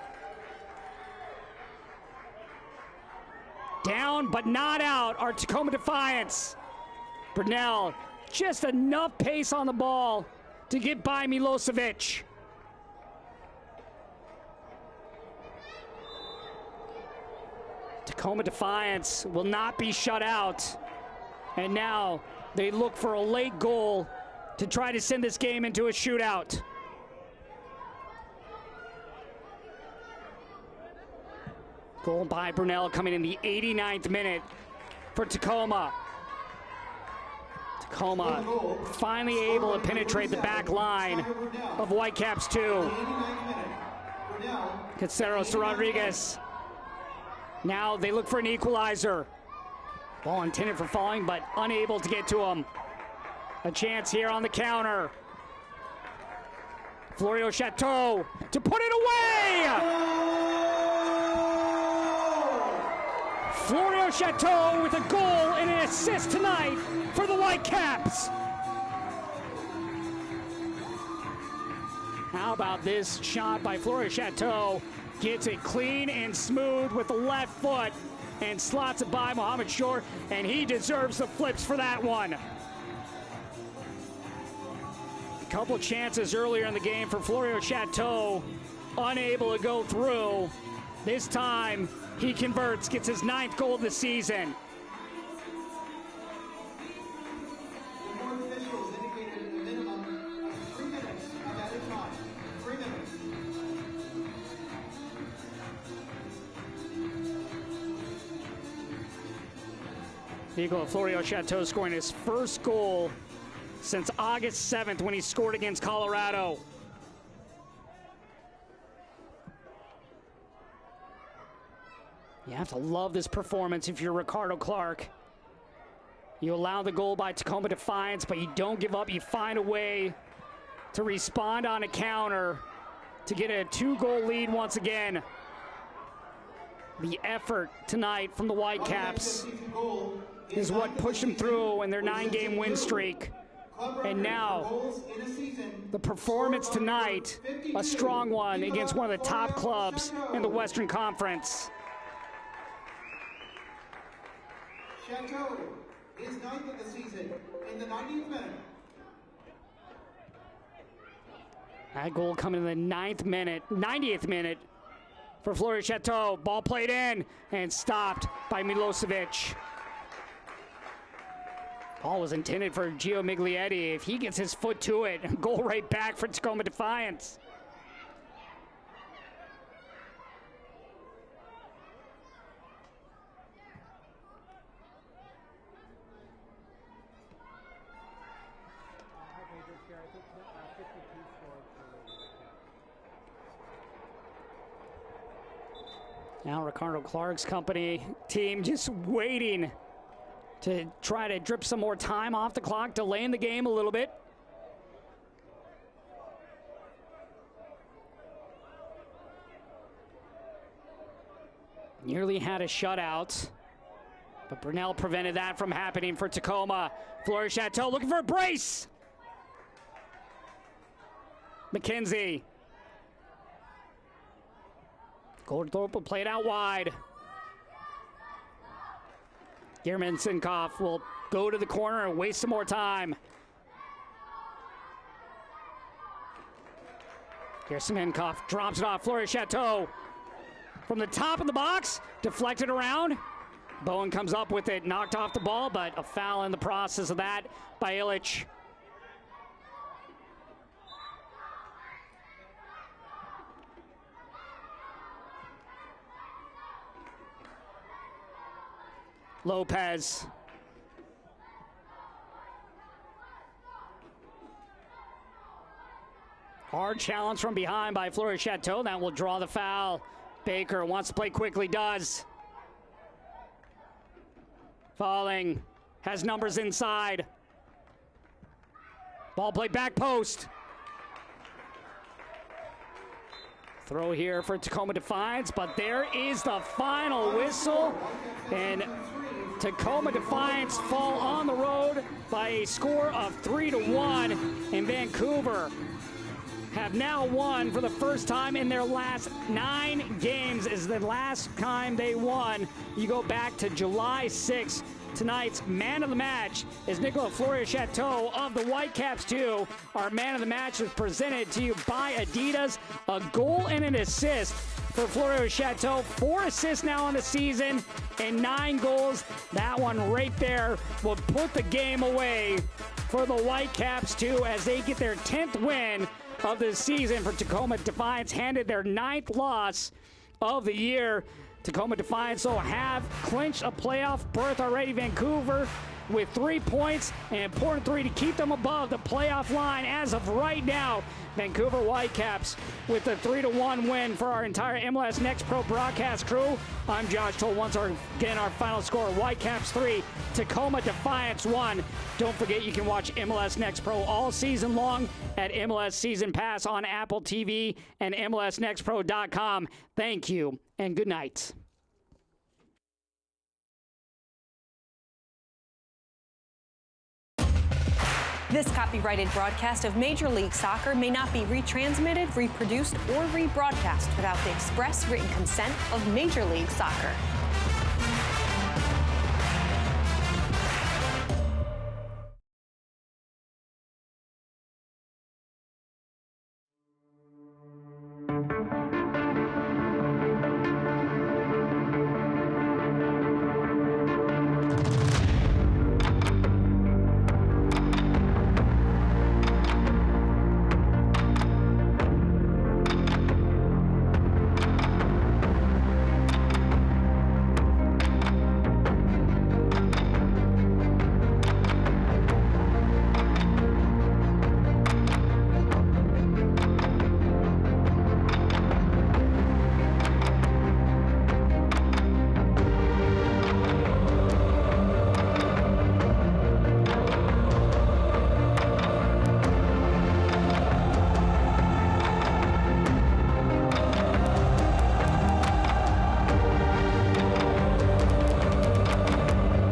Down but not out are Tacoma Defiance. Brunel, just enough pace on the ball to get by Milosevic. Tacoma Defiance will not be shut out. And now they look for a late goal to try to send this game into a shootout. Goal by Brunel coming in the 89th minute for Tacoma. Tacoma finally able to penetrate the back line of Whitecaps 2. Caceros to Rodriguez. Now they look for an equalizer. Ball intended for falling, but unable to get to him. A chance here on the counter. Florio Chateau to put it away! Florio Chateau with a goal and an assist tonight for the Whitecaps. How about this shot by Florio Chateau? Gets it clean and smooth with the left foot and slots it by Mohamed Shore, and he deserves the flips for that one. A couple chances earlier in the game for Florio Chateau, unable to go through. This time he converts, gets his 9th goal of the season. The board officials indicated a minimum of 3 minutes of added time. 3 minutes. Eagle Florio Chateau scoring his 1st goal since August 7th when he scored against Colorado. You have to love this performance if you're Ricardo Clark. You allow the goal by Tacoma Defiance, but you don't give up. You find a way to respond on a counter to get a 2-goal lead once again. The effort tonight from the Whitecaps is what pushed them through in their 9-game win streak. And now, the performance tonight, a strong one against one of the top clubs in the Western Conference. Chateau is 9th of the season in the 90th minute. That goal coming in the 90th minute for Florio Chateau. Ball played in and stopped by Milosevic. Ball was intended for Gio Miglietti. If he gets his foot to it, goal right back for Tacoma Defiance. Now Ricardo Clark's company team just waiting to try to drip some more time off the clock, delaying the game a little bit. Nearly had a shutout, but Brunel prevented that from happening for Tacoma. Florio Chateau looking for a brace. McKenzie. Goldthorpe played out wide. German-Sinkoff will go to the corner and waste some more time. German-Sinkoff drops it off. Florio Chateau from the top of the box, deflected around. Bowen comes up with it, knocked off the ball, but a foul in the process of that by Illich. Lopez. Hard challenge from behind by Fleury Chateau. That will draw the foul. Baker wants to play quickly, does. Falling, has numbers inside. Ball play back post. Throw here for Tacoma Defiance, but there is the final whistle. And Tacoma Defiance fall on the road by a score of 3-1. And Vancouver have now won for the first time in their last 9 games. Is the last time they won. You go back to July 6th. Tonight's man of the match is Nicolas Fleury Chateau of the Whitecaps 2. Our man of the match is presented to you by Adidas. A goal and an assist for Fleury Chateau. 4 assists now on the season and 9 goals. That one right there will put the game away for the Whitecaps 2 as they get their 10th win of the season for Tacoma Defiance, handed their 9th loss of the year. Tacoma Defiance will have clinched a playoff berth already. Vancouver with 3 points, an important 3 to keep them above the playoff line as of right now. Vancouver Whitecaps with a 3-1 win for our entire MLS Next Pro broadcast crew. I'm Josh Toll. Once again, our final score, Whitecaps 3, Tacoma Defiance 1. Don't forget you can watch MLS Next Pro all season long at MLS Season Pass on Apple TV and MLSNextPro.com. Thank you and good night. This copyrighted broadcast of Major League Soccer may not be retransmitted, reproduced, or rebroadcast without the express written consent of Major League Soccer.